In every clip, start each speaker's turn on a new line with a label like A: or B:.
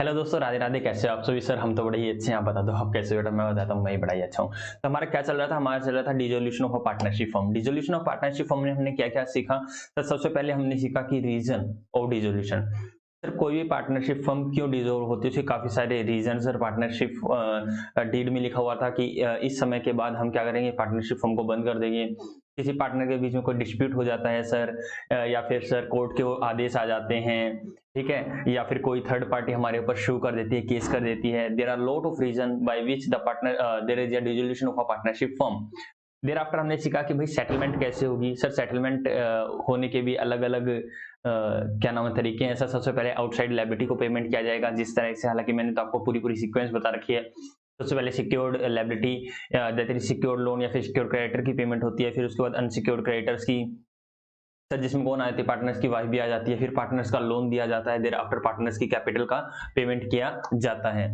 A: Hello दोस्तों, राधे राधे। कैसे हो आप सभी? सर हम तो बड़े ही अच्छे हैं। आप बता दो आप कैसे हो? बेटा मैं बताता हूँ, मैं ही बड़ा ही अच्छा हूँ। तो हमारा क्या चल रहा था? हमारा चल रहा था dissolution of a partnership form. Dissolution of partnership form में हमने क्या क्या सीखा? तो सबसे पहले हमने सीखा कि रीजन ऑफ डिसोल्यूशन। सर कोई भी पार्टनरशिप फर्म क्यों डिसॉल्व होती है, उसके काफी सारे रीजन। सर पार्टनरशिप डीड में लिखा हुआ था कि इस समय के बाद हम क्या करेंगे, पार्टनरशिप फर्म को बंद कर देंगे। किसी पार्टनर के बीच में कोई डिस्प्यूट हो जाता है सर, या फिर सर कोर्ट के वो आदेश आ जाते हैं, ठीक है, या फिर कोई थर्ड पार्टी हमारे ऊपर शू कर देती है, केस कर देती है। There are lot of reason by which the partner there is a dissolution of a partnership firm. Thereafter हमने सीखा कि भाई सेटलमेंट कैसे होगी। सर सेटलमेंट होने के भी अलग अलग क्या नाम है तरीके हैं। सर सबसे पहले आउटसाइड लायबिलिटी को पेमेंट किया जाएगा जिस तरह से, हालांकि मैंने तो आपको पूरी पूरी सीक्वेंस बता रखी है। सबसे पहले secured liability that is secured loan या फिर सिक्योर्ड क्रेडिटर की पेमेंट होती है। फिर उसके बाद अनसिक्योर्ड क्रेडिटर्स की, सर जिसमें कौन आती है, पार्टनर्स की वाइफ भी आ जाती है। फिर पार्टनर्स का लोन दिया जाता है। देर आफ्टर पार्टनर्स की कैपिटल का पेमेंट किया जाता है।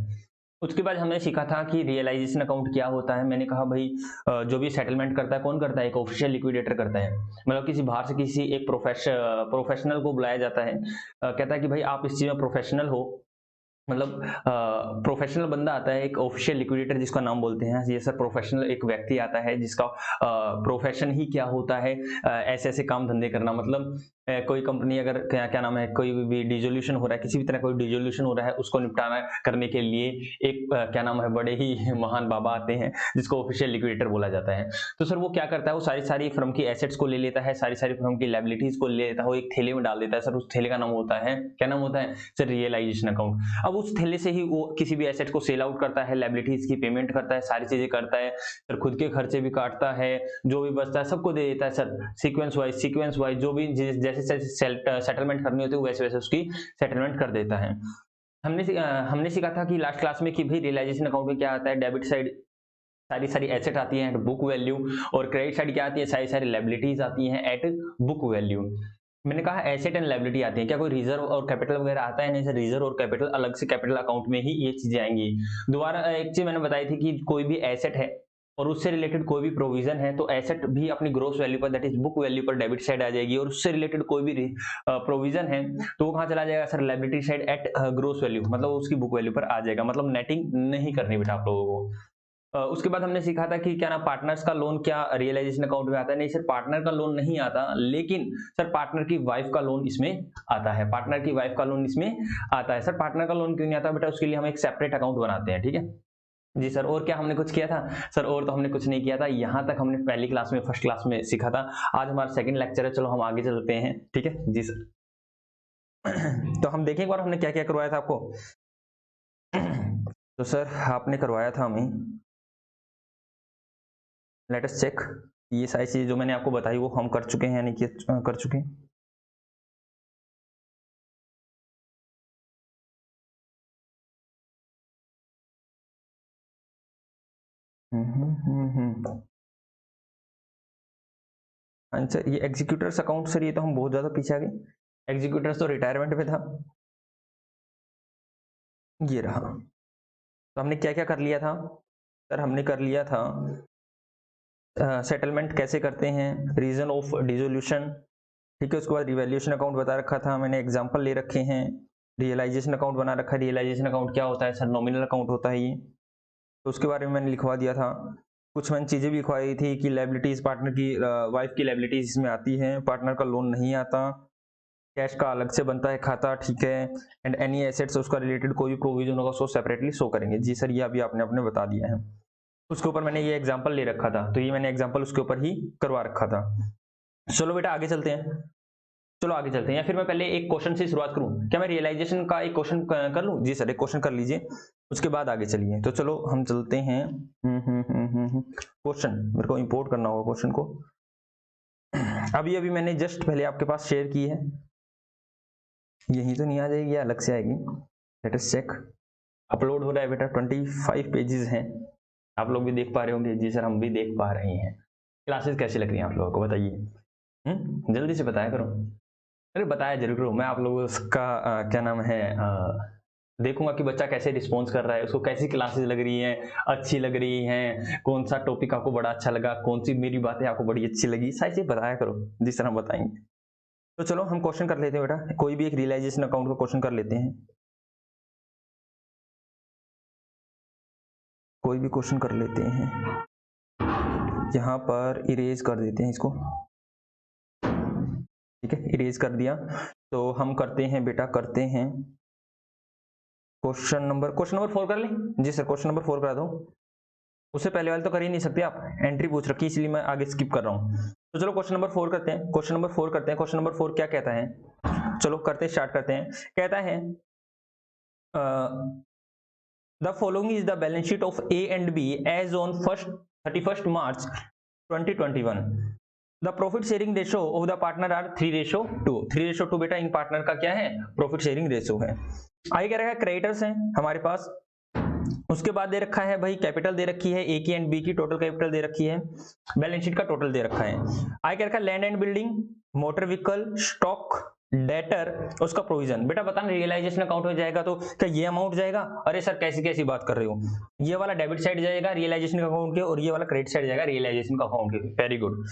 A: उसके बाद हमने सीखा था कि रियलाइजेशन अकाउंट क्या होता है। मैंने कहा भाई जो भी सेटलमेंट करता है कौन करता है? एक ऑफिशियल लिक्विडेटर करता है। मतलब किसी बाहर से किसी एक प्रोफेशनल को बुलाया जाता है। कहता है कि भाई आप इस चीज में प्रोफेशनल हो। मतलब प्रोफेशनल बंदा आता है, एक ऑफिशियल लिक्विडेटर जिसका नाम बोलते हैं। ये सर प्रोफेशनल एक व्यक्ति आता है जिसका प्रोफेशन ही क्या होता है, ऐसे ऐसे काम धंधे करना। मतलब कोई कंपनी अगर क्या क्या नाम है, कोई भी डिसोल्यूशन हो रहा है, किसी भी तरह कोई डिसोल्यूशन हो रहा है, उसको निपटाना करने के लिए एक क्या नाम है, बड़े ही महान बाबा आते हैं जिसको ऑफिशियल लिक्विडेटर बोला जाता है। तो सर वो क्या करता है, वो सारी सारी फर्म की एसेट्स को ले लेता है, सारी सारी फर्म की लायबिलिटीज को ले लेता है, वो एक थैले में डाल देता है। सर उस थैले का नाम होता है, क्या नाम होता है सर? Realisation account. अब उस थैले से ही वो किसी भी एसेट को सेल आउट करता है, लायबिलिटीज की पेमेंट करता है, सारी चीजें करता है। सर खुद के खर्चे भी काटता है, जो भी बचता है सबको दे देता है। सर सीक्वेंस वाइज जो भी जैसे जैसे सेटलमेंट करनी होती है वैसे वैसे उसकी सेटलमेंट कर देता है। हमने सीखा था कि लास्ट क्लास में कि भाई रियलाइजेशन अकाउंट में क्या आता है, डेबिट साइड सारी सारी एसेट आती है एट बुक वैल्यू, और क्रेडिट साइड क्या आती है, सारी सारी लायबिलिटीज आती हैं एट बुक वैल्यू। मैंने कहा एसेट एंड लायबिलिटी आती है, क्या कोई रिजर्व और कैपिटल वगैरह आता है? नहीं सर, रिजर्व और कैपिटल अलग से कैपिटल अकाउंट में ही ये चीजें आएंगी। दोबारा एक चीज मैंने बताई थी कि कोई भी एसेट है और उससे रिलेटेड कोई भी प्रोविजन है तो एसेट भी अपनी ग्रोस वैल्यू पर, दैट इज बुक वैल्यू पर डेबिट साइड आ जाएगी, और उससे रिलेटेड कोई भी प्रोविजन है तो वो कहाँ चला जाएगा sir? Liability side at gross value, मतलब उसकी बुक वैल्यू पर आ जाएगा। मतलब नेटिंग नहीं करनी बेटा आप लोगों को। उसके बाद हमने सीखा था कि क्या ना, पार्टनर्स का लोन क्या रियलाइजेशन अकाउंट में आता है? नहीं सर, पार्टनर का लोन नहीं आता, लेकिन सर पार्टनर की वाइफ का लोन इसमें आता है। पार्टनर की वाइफ का लोन इसमें आता है। सर पार्टनर का लोन क्यों नहीं आता बेटा? उसके लिए हम एक सेपरेट अकाउंट बनाते हैं, ठीक है जी सर। और क्या हमने कुछ किया था? सर और तो हमने कुछ नहीं किया था। यहाँ तक हमने पहली क्लास में, फर्स्ट क्लास में सीखा था। आज हमारा सेकंड लेक्चर है, चलो हम आगे चलते हैं, ठीक है जी सर। तो हम देखें एक बार हमने क्या क्या करवाया था आपको। तो सर आपने करवाया था हमें, लेट अस चेक, ये सारी चीजें जो मैंने आपको बताई वो हम कर चुके हैं यानी कि कर चुके हैं। सर ये एग्जीक्यूटर्स अकाउंट, सर ये तो हम बहुत ज्यादा पीछे आ गए। एग्जीक्यूटर्स तो रिटायरमेंट पे था, ये रहा। तो हमने क्या क्या कर लिया था? सर हमने कर लिया था सेटलमेंट कैसे करते हैं, रीजन ऑफ डिसोल्यूशन, ठीक है। उसके बाद रिवैल्यूएशन अकाउंट बता रखा था, मैंने एग्जांपल ले रखे हैं। रियलाइजेशन अकाउंट बना रखा है। रियलाइजेशन अकाउंट क्या होता है सर? नॉमिनल अकाउंट होता है ये, तो उसके बारे में मैंने लिखवा दिया था। कुछ मैंने चीजें भी लिखवाई थी कि लायबिलिटीज, पार्टनर की वाइफ की लायबिलिटीज इसमें आती हैं, पार्टनर का लोन नहीं आता, कैश का अलग से बनता है खाता, ठीक है। एंड एनी एसेट्स उसका रिलेटेड कोई भी प्रोविजन होगा सो सेपरेटली शो करेंगे। जी सर, ये अभी आपने अपने बता दिया है। उसके ऊपर मैंने ये एग्जांपल ले रखा था, तो ये मैंने एग्जांपल उसके ऊपर ही करवा रखा था। चलो बेटा आगे चलते हैं। चलो आगे चलते हैं, या फिर मैं पहले एक क्वेश्चन से शुरुआत करूं? क्या मैं रियलाइजेशन का एक क्वेश्चन कर लूं? जी सर, एक क्वेश्चन कर लीजिए, उसके बाद आगे चलिए। तो चलो हम चलते हैं। क्वेश्चन मेरे को इंपोर्ट करना होगा क्वेश्चन को। अभी अभी मैंने जस्ट पहले आपके पास शेयर की है, यही तो नहीं आ जाएगी या अलग से आएगी? Let us check. अपलोड हो रहा है बेटा, 25 पेजेस हैं, आप लोग भी देख पा रहे होंगे। जी सर, हम भी देख पा रहे हैं। क्लासेस कैसी लग रही हैं आप लोगों को, बताइए। जल्दी से बताया करो। अरे बताया जरूर करो, मैं आप लोगों का क्या नाम है देखूंगा कि बच्चा कैसे रिस्पॉन्स कर रहा है, उसको कैसी क्लासेस लग रही हैं, अच्छी लग रही हैं, कौन सा टॉपिक आपको बड़ा अच्छा लगा, कौन सी मेरी बातें आपको बड़ी अच्छी लगी, सारी चीज बताया करो जिस तरह बताएंगे। तो चलो हम क्वेश्चन कर लेते हैं बेटा, कोई भी एक रियलाइजेशन अकाउंट का क्वेश्चन कर लेते हैं। कोई भी क्वेश्चन कर लेते हैं, यहाँ पर इरेज कर देते हैं इसको, ठीक है, इरेज कर दिया। तो हम करते हैं बेटा, करते हैं क्वेश्चन नंबर 4 कर लें। जी सर, क्वेश्चन नंबर 4 करा दो। उससे पहले वाले तो कर ही नहीं सकते, आप एंट्री पूछ रखी इसलिए मैं आगे स्किप कर रहा हूँ। तो चलो क्वेश्चन नंबर 4 करते हैं, क्वेश्चन नंबर 4 करते हैं। क्वेश्चन नंबर 4 क्या कहता है, चलो करते हैं, स्टार्ट करते हैं। कहता है the following is the balance sheet of A and B as on 31 March 2021। The profit sharing ratio of the partner are 3:2। 3:2 बेटा इन पार्टनर का क्या है, प्रॉफिट शेयरिंग रेशो है। आगे क्या रखा है, क्रेडिटर्स हैं हमारे पास। उसके बाद दे रखा है भाई कैपिटल दे रखी है, ए की एंड बी की टोटल कैपिटल दे रखी है, बैलेंस शीट का टोटल दे रखा है। आगे क्या रखा है, land and building, motor vehicle, stock, debtor, उसका प्रोविजन। बेटा बताना रियलाइजेशन अकाउंट में जाएगा तो क्या ये अमाउंट जाएगा? अरे सर कैसी कैसी बात कर रहे हो, ये वाला डेबिट साइड जाएगा रियलाइजेशन अकाउंट के और ये वाला क्रेडिट साइड जाएगा रियलाइजेशन अकाउंट के। Very good.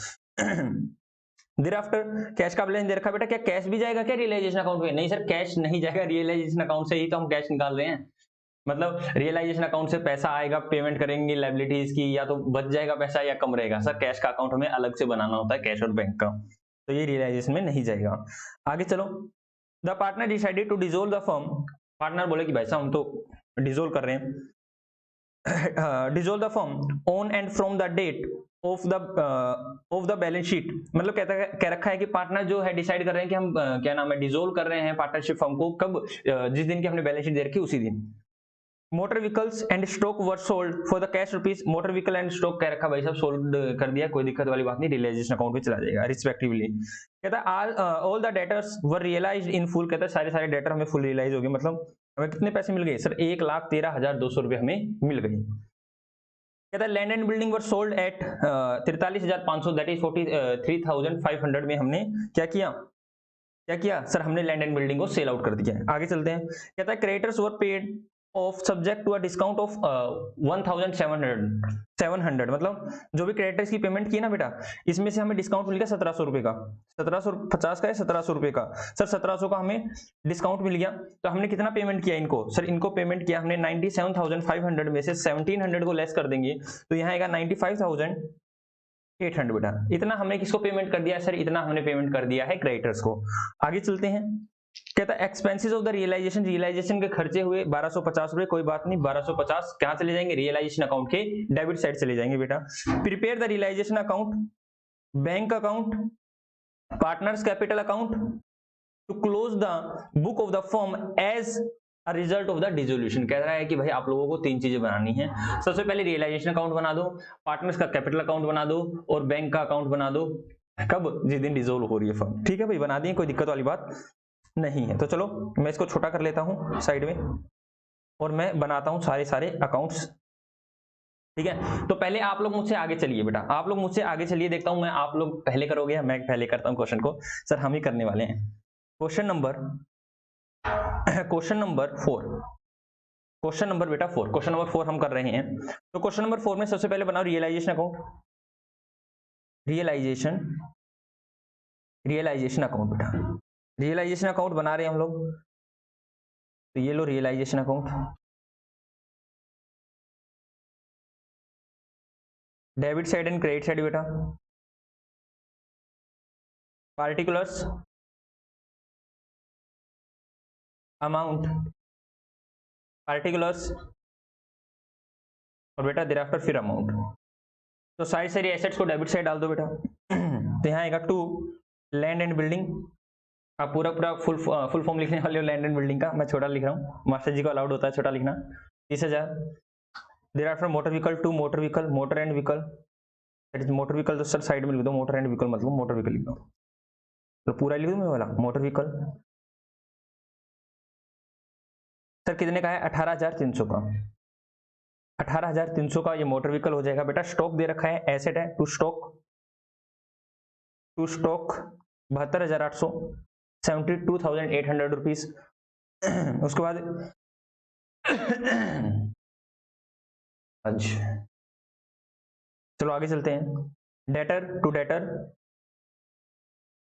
A: Thereafter cash का बैलेंस दे रखा है बेटा, क्या कैश भी जाएगा क्या रियलाइजेशन अकाउंट में? नहीं सर कैश नहीं जाएगा, रियलाइजेशन अकाउंट से ही तो हम कैश निकाल रहे हैं। मतलब रियलाइजेशन अकाउंट से पैसा आएगा, पेमेंट करेंगे लायबिलिटीज की, या तो बच जाएगा पैसा या कम रहेगा। सर कैश का अकाउंट हमें अलग से बनाना होता है, कैश और बैंक का, तो ये रियलाइजेशन में नहीं जाएगा। आगे चलो, the partner decided to dissolve the firm. Partner बोले कि भाई साहब हम तो डिसॉल्व कर रहे हैं, dissolve the firm on and from the date of the balance sheet. मतलब कह रखा है कि पार्टनर जो है डिसाइड कर रहे हैं कि हम क्या नाम है डिसॉल्व कर रहे हैं पार्टनरशिप फर्म को, कब? जिस दिन की हमने बैलेंस शीट दे रखी उसी दिन। Motor vehicles and stock were sold for the cash rupees. Motor vehicle and stock कह रखा भाई साहब सोल्ड कर दिया, कोई दिक्कत वाली बात नहीं, रियलाइजेशन अकाउंट में चला जाएगा रिस्पेक्टिवली। कहता है all the debtors were realised in full. कहता है सारे डेटर हमें फुल रियलाइज हो गए। मतलब हमें कितने पैसे मिल गए सर? 1,13,200 रुपए हमें मिल गए। कहता है land and building were sold at 43,500 that is 43,500 में हमने क्या किया सर? हमने लैंड एंड बिल्डिंग को सेल आउट कर दिया है। आगे चलते हैं। कहता है creditors were paid off subject to a discount of 1,700। मतलब जो भी क्रेडिटर्स की पेमेंट की ना बेटा, इसमें से हमें डिस्काउंट मिल गया 1,700 रुपए का, 1750 का है 1,700 रुपए का। सर 1,700 का हमें डिस्काउंट मिल गया, तो हमने कितना पेमेंट किया इनको? सर इनको पेमेंट किया हमने 97,500 में से 1,700 को लेस कर देंगे तो यहाँ आएगा 95,800 बेटा। इतना हमने किसको पेमेंट कर दिया सर? इतना हमने पेमेंट कर दिया है क्रेडिटर्स को। आगे चलते हैं। कहता है एक्सपेंसेस ऑफ द रियलाइजेशन के खर्चे हुए 1,250 रुपए। कोई बात नहीं, 1,250 कहां चले जाएंगे? रियलाइजेशन अकाउंट के डेबिट साइड चले जाएंगे बेटा। Prepare the realisation account, bank account, partners capital account to close the book of the firm as a result of the dissolution. कह रहा है कि भाई आप लोगों को 3 चीजें बनानी है। सबसे पहले रियलाइजेशन अकाउंट बना दो, पार्टनर्स का कैपिटल अकाउंट बना दो और बैंक का अकाउंट बना दो। कब? जिस दिन डिसोल्व हो रही है फर्म। ठीक है भाई, बना दिए, कोई दिक्कत वाली बात नहीं है। तो चलो मैं इसको छोटा कर लेता हूं साइड में और मैं बनाता हूं सारे अकाउंट्स। ठीक है, तो पहले आप लोग मुझसे आगे चलिए बेटा, आप लोग मुझसे आगे चलिए, देखता हूं मैं आप लोग पहले करोगे या मैं पहले करता हूं क्वेश्चन को। सर हम ही करने वाले हैं। क्वेश्चन नंबर 4, क्वेश्चन नंबर बेटा 4, क्वेश्चन नंबर 4 हम कर रहे हैं। तो क्वेश्चन नंबर 4 में सबसे पहले बनाओ रियलाइजेशन अकाउंट। रियलाइजेशन अकाउंट बेटा, रियलाइजेशन अकाउंट बना रहे हैं हम लोग। तो ये लो realisation account, debit side and credit side बेटा। पार्टिकुलर्स, अमाउंट, पार्टिकुलर्स और बेटा देयर आफ्टर फिर अमाउंट। तो सारी एसेट्स को डेबिट साइड डाल दो बेटा। तो यहाँ आएगा 2 लैंड एंड बिल्डिंग। आप पूरा फुल फॉर्म लिखने वाले हो लैंड एंड बिल्डिंग का, मैं छोटा लिख रहा हूँ, मास्टर जी को अलाउड होता है छोटा लिखना। 30,000। Thereafter motor vehicle, 2 motor vehicle, motor and vehicle, that is motor vehicle. तो सर साइड में लिख दो मोटर एंड व्हीकल, मतलब मोटर व्हीकल लिख दो। तो पूरा लिख दूं मैं वाला मोटर व्हीकल। सर कितने का है? 18,300 का। 18,300 का ये मोटर व्हीकल हो जाएगा बेटा। स्टॉक दे रखा है, एसेट है, टू स्टॉक 72,800, 72,800 रुपीज। उसके बाद चलो आगे चलते हैं। डेटर टू डेटर,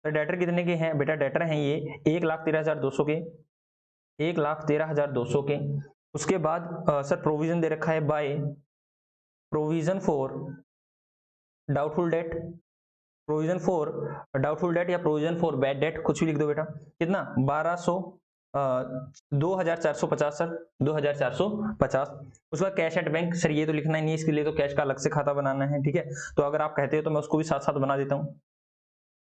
A: तो डेटर कितने के हैं बेटा? डेटर हैं ये 1,13,200 के, 1,13,200 के। उसके बाद सर प्रोविजन दे रखा है by provision for doubtful debt, provision for doubtful debt या प्रोविजन फॉर बैड डेट, कुछ भी लिख दो बेटा। कितना 1200 2450 सर, 2450। उसका कैश एट बैंक सर, ये तो लिखना ही नहीं, इसके लिए तो कैश का अलग से खाता बनाना है, ठीक है। तो अगर आप कहते हो तो मैं उसको भी साथ साथ बना देता हूँ।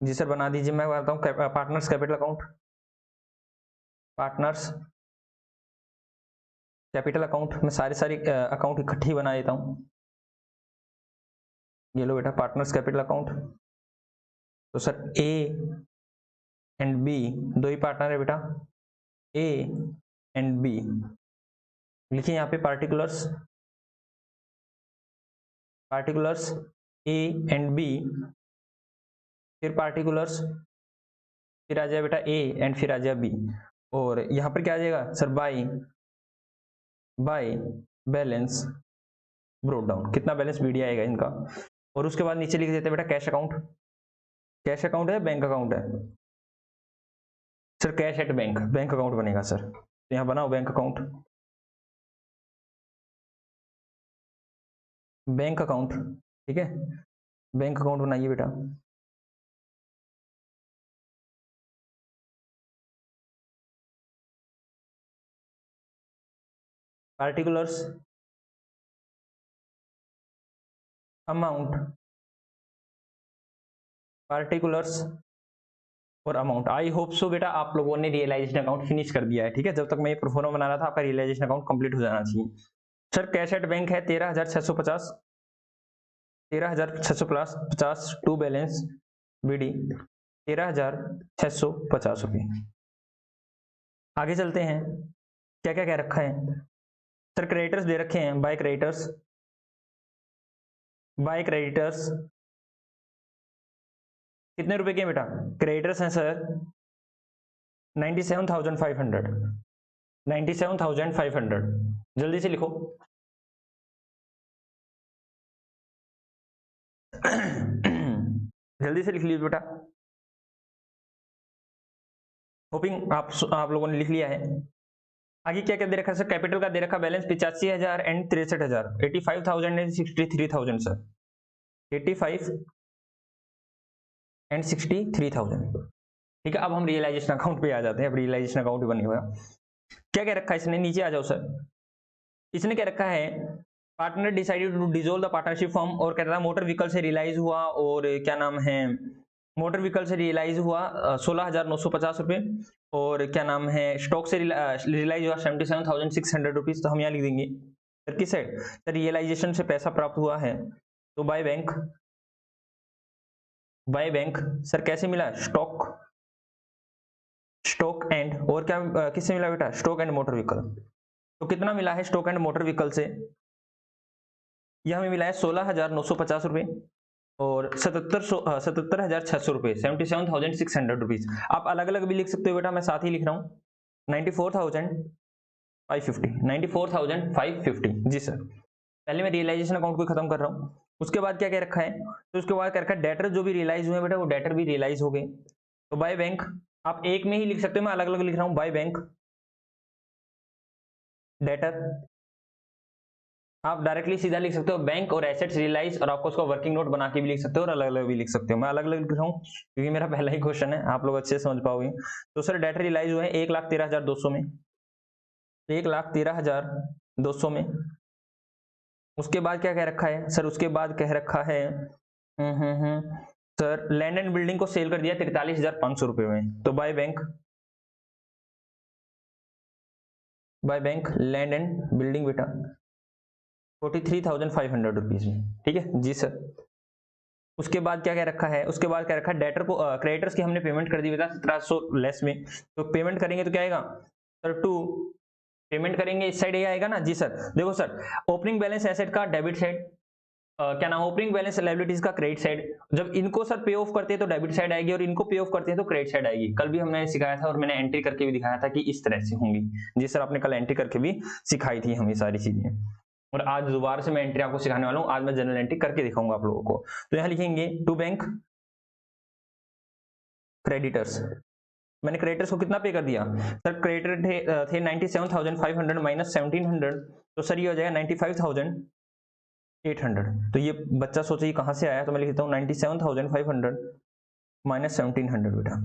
A: जी सर बना दीजिए। मैं बताता हूँ partners capital account, partners capital account में सारे अकाउंट इकट्ठी बना देता हूँ। ये लो बेटा पार्टनर्स कैपिटल अकाउंट। तो सर ए एंड बी दो ही पार्टनर है बेटा, ए एंड बी। लिखिए यहाँ पे particulars, particulars A and B, फिर पार्टिकुलर्स, फिर आ जाए बेटा ए एंड फिर आ जाए बी। और यहाँ पर क्या आ जाएगा sir, by balance brought down, कितना बैलेंस बीडी आएगा इनका। और उसके बाद नीचे लिख देते हैं बेटा कैश अकाउंट। कैश अकाउंट है बैंक अकाउंट है sir, cash at bank, bank account बनेगा सर। तो यहाँ बनाओ बैंक अकाउंट, बैंक अकाउंट, ठीक है। बैंक अकाउंट बनाइए बेटा। पार्टिकुलर्स अमाउंट, पार्टिकुलर्स और अमाउंट। आई होप सो बेटा आप लोगों ने रियलाइजेशन अकाउंट फिनिश कर दिया है, ठीक है। जब तक मैं ये प्रोफोर्मा बना रहा था आपका रियलाइजेशन अकाउंट कंप्लीट हो जाना चाहिए। सर कैश एट बैंक है 13,650, 13,650 टू बैलेंस बीडी 13,650 रुपये। आगे चलते हैं, क्या क्या क्या रखा है सर। क्रेडिटर्स दे रखे हैं, बाय क्रेडिटर्स, बाय क्रेडिटर्स कितने रुपए के बेटा, क्रेडिटर्स हैं सर 97,500, 97,500। जल्दी से लिखो जल्दी से लिख लीजिए बेटा। होपिंग आप लोगों ने लिख लिया है। आगे क्या क्या दे रखा है सर, कैपिटल का दे रखा balance 85,000 and 63,000, 85,000 and 63,000 sir, 85 and 63,000, ठीक है। अब हम रियलाइजेशन अकाउंट पे आ जाते हैं। अब रियलाइजेशन अकाउंट बने हुआ, क्या क्या रखा है इसने, नीचे आ जाओ सर। इसने क्या रखा है, partner decided to dissolve the partnership form, और कह रहा था मोटर व्हीकल से रियलाइज हुआ, और क्या नाम है, मोटर व्हीकल से रियलाइज हुआ 16,950 रुपए, और क्या नाम है स्टॉक से रियलाइज हुआ 77,600 रुपीज। तो हम यहाँ लिख देंगे सर किस साइड, सर रियलाइजेशन से पैसा प्राप्त हुआ है तो by bank, by bank sir कैसे मिला, स्टॉक, स्टॉक एंड, और क्या किससे मिला बेटा, स्टॉक एंड मोटर व्हीकल। तो कितना मिला है स्टॉक एंड मोटर व्हीकल से, यह हमें मिला है 16,950 रुपए और 77,600 रुपए, 77,600 रुपीज। आप अलग अलग भी लिख सकते हो बेटा, मैं साथ ही लिख रहा हूँ 94,550, 94,550 जी सर। पहले मैं रियलाइजेशन अकाउंट को खत्म कर रहा हूँ। उसके बाद क्या क्या रखा है, तो उसके बाद क्या रखा है, डेटर जो भी रियलाइज हुए बेटा वो डेटर भी रियलाइज हो गए। तो बाय बैंक आप एक में ही लिख सकते हो, मैं अलग अलग लिख रहा हूँ, बाय बैंक डेटर, आप डायरेक्टली सीधा लिख सकते हो बैंक और एसेट्स रियलाइज, और आपको उसका वर्किंग नोट बना के भी लिख सकते हो और अलग अलग भी लिख सकते हो। मैं अलग अलग लिख रहा हूँ क्योंकि मेरा पहला ही क्वेश्चन है, आप लोग अच्छे से समझ पाओगे। तो सर डेटर रियलाइज हुए 1,13,200 में, 1,13,200 में। उसके बाद क्या कह रखा है सर, उसके बाद कह रखा है सर लैंड एंड बिल्डिंग को सेल कर दिया 43,500 रुपए में। तो by bank, by bank land and building बेटा 43,500 रुपीज में, ठीक है जी सर। उसके बाद क्या कह रखा है, उसके बाद क्या रखा है, डेटर को क्रेडिटर्स की हमने पेमेंट कर दी बेटा 1700 लेस में। तो पेमेंट करेंगे तो क्या आएगा सर, टू पेमेंट करेंगे इस साइड ये आएगा ना जी सर। देखो सर ओपनिंग बैलेंस एसेट का डेबिट साइड, क्या नाम, ओपनिंग बैलेंस लायबिलिटीज का क्रेडिट साइड। जब इनको सर पे ऑफ करते हैं तो डेबिट साइड आएगी, और इनको पे ऑफ करते हैं तो क्रेडिट साइड आएगी। कल भी हमने सिखाया था और मैंने एंट्री करके भी दिखाया था कि इस तरह से होंगी। जी सर आपने कल एंट्री करके भी सिखाई थी हमें सारी चीजें, और आज दोबारा से मैं एंट्री आपको सिखाने वाला हूँ। आज मैं जनरल एंट्री करके दिखाऊंगा आप लोगों को। तो यहाँ लिखेंगे टू बैंक क्रेडिटर्स, मैंने क्रेडिटर्स को कितना पे कर दिया सर, क्रेडिटर थे 97,500 माइनस 1,700, तो सर ये हो जाएगा 95,000 800। तो ये बच्चा सोचे ये कहाँ से आया, तो मैं लिख देता हूँ 97,500 माइनस 1700 बेटा।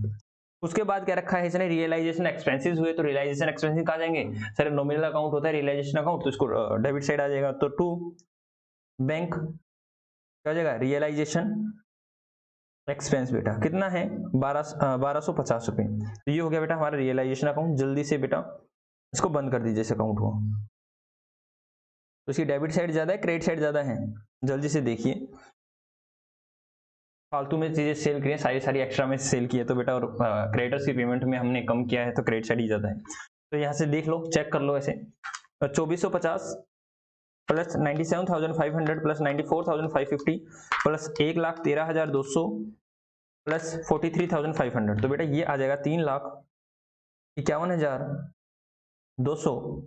A: उसके बाद क्या रखा है इसने, रियलाइजेशन एक्सपेंसेस हुए, तो रियलाइजेशन एक्सपेंसेस कहाँ जाएंगे सर, नॉमिनल अकाउंट होता है रियलाइजेशन अकाउंट, तो इसको डेबिट साइड आ जाएगा, तो टू बैंक क्या हो जाएगा, रियलाइजेशन एक्सपेंस बेटा कितना है 1250 रुपये। तो ये हो गया बेटा हमारा रियलाइजेशन अकाउंट। जल्दी से बेटा इसको बंद कर दीजिए इस अकाउंट को। तो इसकी डेबिट साइड ज्यादा है क्रेडिट साइड ज्यादा है, जल्दी से देखिए। फालतू में चीजें सेल की है, सारी सारी एक्स्ट्रा में सेल की है, तो बेटा और क्रेडिटर्स की पेमेंट में हमने कम किया है, तो क्रेडिट साइड ही ज्यादा है। तो यहाँ से देख लो, चेक कर लो ऐसे, 2450 प्लस 97,500 प्लस 94,550 प्लस 1,13,200 प्लस 43,500, तो बेटा ये आ जाएगा 3,51,200,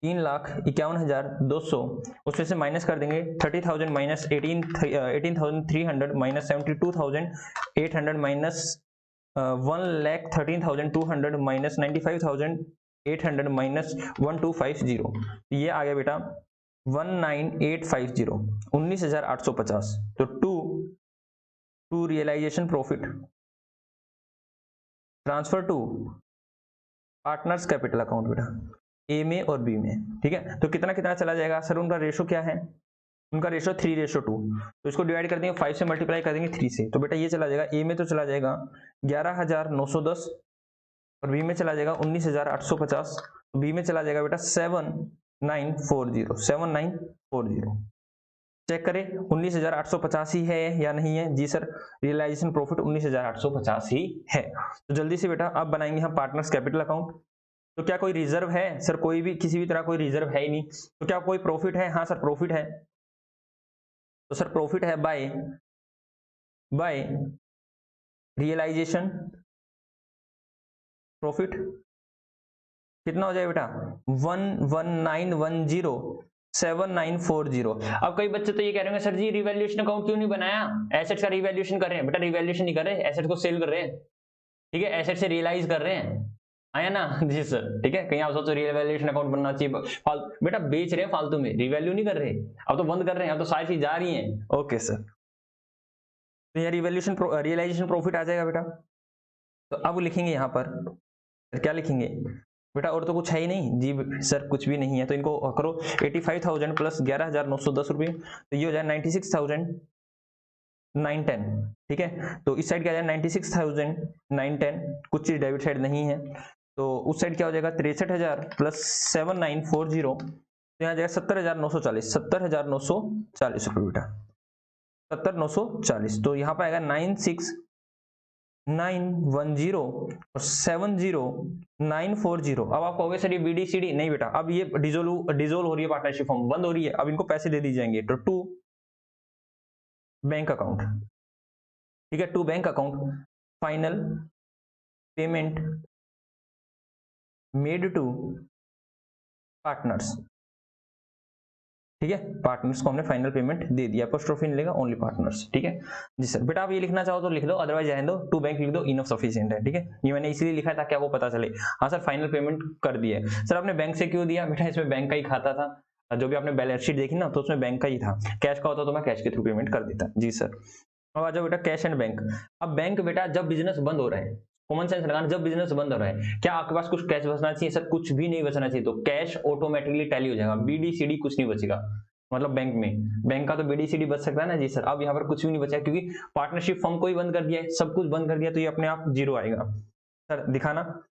A: 3,51,200। उसमें से माइनस कर देंगे 30,000 minus 18,300 minus 72,800 minus 1,13,200 minus 95,800 minus 1250, ये आ गया बेटा 19,850, 19,850। तो to realisation profit transfer to partners capital account बेटा, ए में और बी में, ठीक है। तो कितना कितना चला जाएगा सर, उनका रेशो क्या है, उनका रेशो 3:2, तो इसको डिवाइड कर देंगे 5 से मल्टीप्लाई कर देंगे 3 से, तो बेटा ये चला जाएगा ए में तो चला जाएगा 11,910 और बी में चला जाएगा 19,850, बी में चला जाएगा बेटा 7940। चेक करें 19,850 ही है या नहीं है, जी सर रियलाइजेशन प्रॉफिट 19,850 ही है। तो जल्दी से बेटा अब बनाएंगे हम पार्टनर्स कैपिटल अकाउंट। तो क्या कोई रिजर्व है सर, कोई भी किसी भी तरह कोई रिजर्व है ही नहीं, तो क्या कोई प्रॉफिट है, हाँ सर प्रॉफिट है, तो सर प्रॉफिट है बाय रियलाइजेशन प्रॉफिट कितना हो जाए बेटा 11910,7940। अब कई बच्चे तो ये कह रहे हैं सर जी रिवैल्यूएशन अकाउंट क्यों नहीं बनाया, एसेट्स का रिवैल्यूएशन कर रहे हैं, बेटा रिवैल्यूएशन नहीं कर रहे, एसेट को सेल कर रहे हैं, ठीक है, एसेट से रियलाइज कर रहे हैं, आया ना जी सर, ठीक है। कहीं आप सोचो रिवैल्यूएशन अकाउंट बनना चाहिए, बेटा बेच रहे हैं फालतू में, रिवैल्यू नहीं कर रहे, अब तो बंद कर रहे हैं, अब तो सारी चीज जा रही है। ओके सर, तो यहाँ रियलाइजेशन प्रॉफिट आ जाएगा बेटा। तो अब लिखेंगे यहाँ पर क्या लिखेंगे बेटा, और तो कुछ है ही नहीं जी सर, कुछ भी नहीं है, तो इनको करो 85,000 प्लस 11,910 रुपये, तो ये हो जाए 96,910, ठीक है। तो इस साइड क्या आ जाए 96,910, कुछ चीज डेबिट साइड नहीं है, तो उस साइड क्या हो जाएगा 63,000 प्लस 7940, तो यहाँ जाएगा 70,940, 70,940 रुपये बेटा, 70,940। तो यहाँ पर आएगा 96,910 और 70,940। अब आप कहोगे सर ये BDCD नहीं बेटा, अब ये डिजोल्व हो रही है, पार्टनरशिप फॉर्म बंद हो रही है, अब इनको पैसे दे दी जाएंगे, तो टू बैंक अकाउंट, ठीक है, to bank account final payment made to partners, ठीक है, पार्टनर्स को हमने फाइनल पेमेंट दे दिया, अपोस्ट्रोफी नहीं लेगा, ओनली पार्टनर्स, ठीक है जी सर। बेटा आप ये लिखना चाहो तो लिख दो, अदरवाइज रहने दो, टू बैंक लिख दो, इनफ सफिशिएंट है, ठीक है। ये मैंने इसलिए लिखा ताकि आपको पता चले, हाँ सर फाइनल पेमेंट कर दिया है। सर आपने बैंक से क्यों दिया, बेटा इसमें बैंक का ही खाता था, जो भी आपने बैलेंस शीट देखी ना, तो उसमें बैंक का ही था, कैश का होता तो मैं कैश के थ्रू पेमेंट कर देता जी सर। अब आ जाओ बेटा कैश एंड बैंक। अब बैंक बेटा जब बिजनेस बंद हो रहा है, कॉमन सेंस लगाना, जब बिजनेस बंद हो रहा है, क्या आपके पास कुछ कैश बचना चाहिए सर, कुछ भी नहीं बचना चाहिए, तो कैश ऑटोमेटिकली टैली हो जाएगा, BDCD कुछ नहीं बचेगा, मतलब बैंक में, बैंक का तो BDCD बच सकता है ना जी सर। अब यहाँ पर कुछ भी नहीं बचा क्योंकि पार्टनरशिप फॉर्म को ही बंद कर दिया है, सब कुछ बंद कर दिया, तो ये अपने आप जीरो आएगा। सर दिखाना,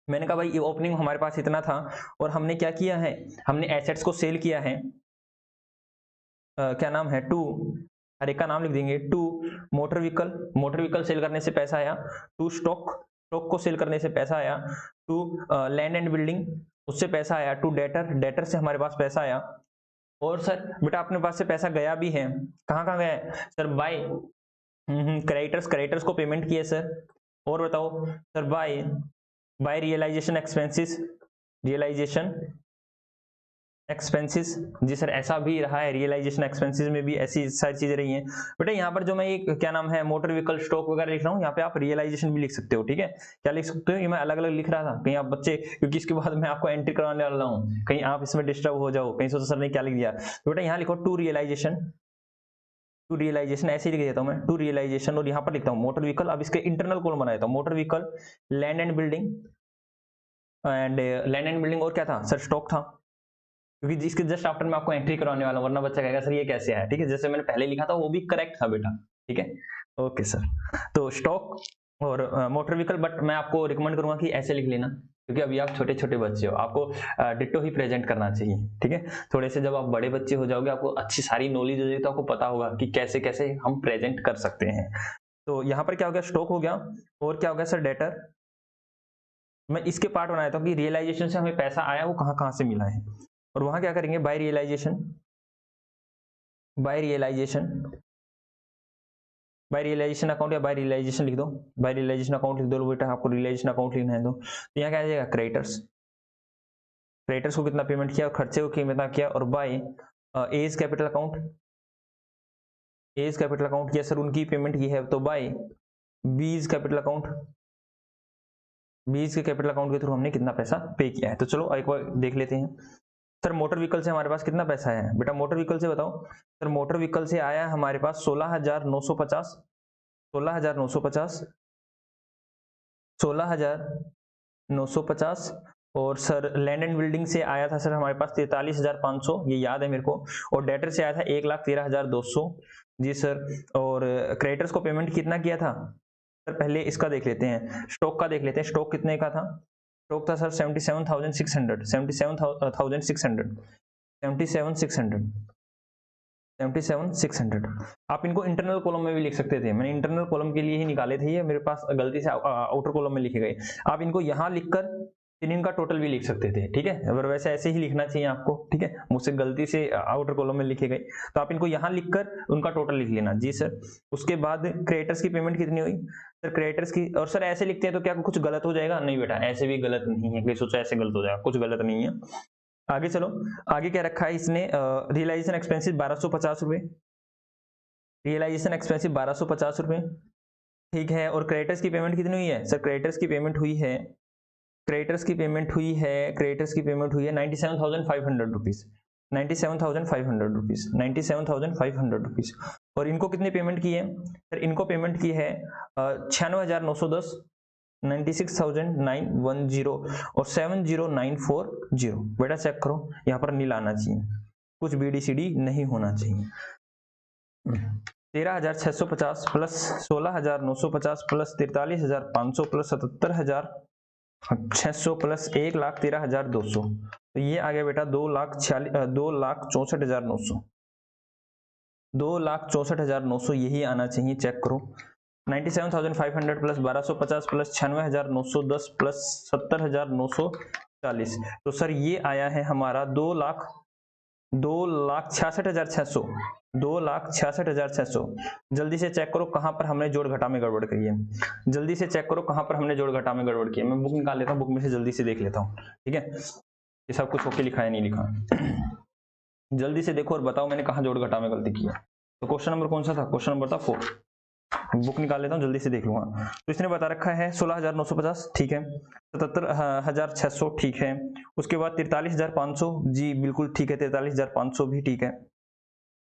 A: मैंने कहा भाई ये ओपनिंग हमारे पास इतना था और हमने क्या किया है, हमने एसेट्स को सेल किया है, क्या नाम है, टू, हर एक का नाम लिख देंगे, टू मोटर व्हीकल सेल करने से पैसा आया, टू स्टॉक को सेल करने से पैसा आया, टू लैंड एंड बिल्डिंग उससे पैसा आया, टू डेटर से हमारे पास पैसा आया, और सर बेटा अपने पास से पैसा गया भी है, कहाँ कहाँ गया है सर, बाय क्रेडिटर्स को पेमेंट किए सर, और बताओ sir by realisation expenses, realisation expenses, जी सर ऐसा भी रहा है, रियलाइजेशन एक्सपेंसेस में भी ऐसी सारी चीजें रही हैं। बेटा यहाँ पर जो मैं एक क्या नाम है मोटर व्हीकल स्टॉक वगैरह लिख रहा हूँ, यहाँ पे आप रियलाइजेशन भी लिख सकते हो, ठीक है। क्या लिख सकते हो, ये मैं अलग अलग लिख रहा था, कहीं आप बच्चे, क्योंकि इसके बाद मैं आपको एंट्री करवाने वाला हूँ, कहीं आप इसमें डिस्टर्ब हो जाओ, कहीं सोचो सर ने क्या लिख दिया। तो बेटा यहाँ लिखो टू रियलाइजेशन ऐसे ही लिख देता हूँ मैं, टू रियलाइजेशन, और यहाँ पर लिखता हूँ मोटर व्हीकल। अब इसके इंटरनल कॉलम बना देता हूँ, motor vehicle, land and building, और क्या था सर, स्टॉक था, क्योंकि जिसके जस्ट आफ्टर मैं आपको एंट्री करवाने वाला हूं, वरना बच्चा कहेगा सर ये कैसे है, ठीक है। जैसे मैंने पहले लिखा था वो भी करेक्ट था बेटा, ठीक है। ओके सर, तो स्टॉक और मोटर व्हीकल, बट मैं आपको रिकमेंड करूंगा कि ऐसे लिख लेना, क्योंकि अभी आप छोटे छोटे बच्चे हो, आपको डिट्टो ही प्रेजेंट करना चाहिए, ठीक है। थोड़े से जब आप बड़े बच्चे हो जाओगे, आपको अच्छी सारी नॉलेज हो जाएगी, तो आपको पता होगा कि कैसे कैसे हम प्रेजेंट कर सकते हैं। तो यहाँ पर क्या हो गया, स्टॉक हो गया, और क्या हो गया सर, डेटर। मैं इसके पार्ट बनाया था कि रियलाइजेशन से हमें पैसा आया वो कहाँ कहाँ से मिला है, और वहां क्या करेंगे, by realisation, by realisation, by realisation account, या बाय रियलाइजेशन लिख दो, बाय रियलाइजेशन अकाउंट लिख दो बेटा, आपको रियलाइजेशन अकाउंट लिखना है। तो यहाँ क्या आ जाएगा, क्रेडिटर्स, क्रेडिटर्स को कितना पेमेंट किया, और खर्चे को कितना किया, और by as capital account, as capital account किया सर, उनकी पेमेंट की है, तो बाय बीज कैपिटल अकाउंट, बीज के कैपिटल अकाउंट के थ्रू हमने कितना पैसा पे किया है। तो चलो एक बार देख लेते हैं। सर मोटर व्हीकल से हमारे पास कितना पैसा है बेटा, मोटर व्हीकल से बताओ। सर मोटर व्हीकल से आया है हमारे पास 16,950, 16,950, 16,950, और सर लैंड एंड बिल्डिंग से आया था सर हमारे पास 43,500, ये याद है मेरे को, और डेटर से आया था 1,13,200, जी सर। और क्रेडिटर्स को पेमेंट कितना किया था सर, पहले इसका देख लेते हैं, स्टॉक का देख लेते हैं, स्टॉक कितने का था, स्टॉक था सर 77,600, 77,600, 77,600, 77,600। आप इनको इंटरनल कॉलम में भी लिख सकते थे, मैंने इंटरनल कॉलम के लिए ही निकाले थे, ये मेरे पास गलती से आउटर कॉलम में लिखे गए। आप इनको यहाँ लिखकर फिर इनका टोटल भी लिख सकते थे, ठीक है, अगर वैसे ऐसे ही लिखना चाहिए आपको, ठीक है, मुझसे गलती से आउटर कॉलम में लिखे गए, तो आप इनको यहाँ लिखकर उनका टोटल लिख लेना, जी सर। उसके बाद क्रिएटर्स की पेमेंट कितनी हुई सर, क्रिएटर्स की, और सर ऐसे लिखते हैं तो क्या कुछ गलत हो जाएगा, नहीं बेटा ऐसे भी गलत नहीं है, सोचो ऐसे गलत हो जाएगा, कुछ गलत नहीं है। आगे चलो, आगे क्या रखा है इसने, रियलाइजेशन एक्सपेंसिस 1,250 रुपए, रियलाइजेशन एक्सपेंसिस 1,250 रुपए, ठीक है। और क्रेडिटर्स की पेमेंट कितनी हुई है सर, क्रेडिटर्स की पेमेंट हुई है, क्रेडिटर्स की पेमेंट हुई है, क्रेडिटर्स की पेमेंट हुई है 97,500 रुपीज, 97,500 रुपीज, 97,500 रुपीज। और इनको कितनी पेमेंट की है सर, इनको पेमेंट की है 96,910, 96,910, और 70,940। बेटा चेक करो, यहाँ पर नील आना चाहिए, कुछ BDCD नहीं होना चाहिए। 13,650 प्लस 16,950 प्लस 43,500 प्लस 77,600 प्लस 1,13,200, तो ये आ गया बेटा 2,64,900, 2,64,900 यही आना चाहिए, चेक करो। 97,500 प्लस 1,250 प्लस 96,910 प्लस 70,940, तो सर ये आया है हमारा 2,66,600, 2,66,600। जल्दी से चेक करो कहां पर हमने जोड़ घटा में गड़बड़ करी है, जल्दी से चेक करो कहां पर हमने जोड़ घटा में गड़बड़ की है। मैं बुक निकाल लेता हूं, बुक में से जल्दी से देख लेता हूं, ठीक है, ये सब कुछ ओके लिखा है नहीं लिखा, जल्दी से देखो और बताओ मैंने कहां जोड़ घटा में गलती की है। तो क्वेश्चन नंबर कौन सा था, क्वेश्चन नंबर था 4, बुक निकाल लेता हूँ जल्दी से देख लूंगा। तो इसने बता रखा है 16,950, ठीक है, 77,600, ठीक है, उसके बाद 43,500, जी बिल्कुल ठीक है, 43,500 भी ठीक है,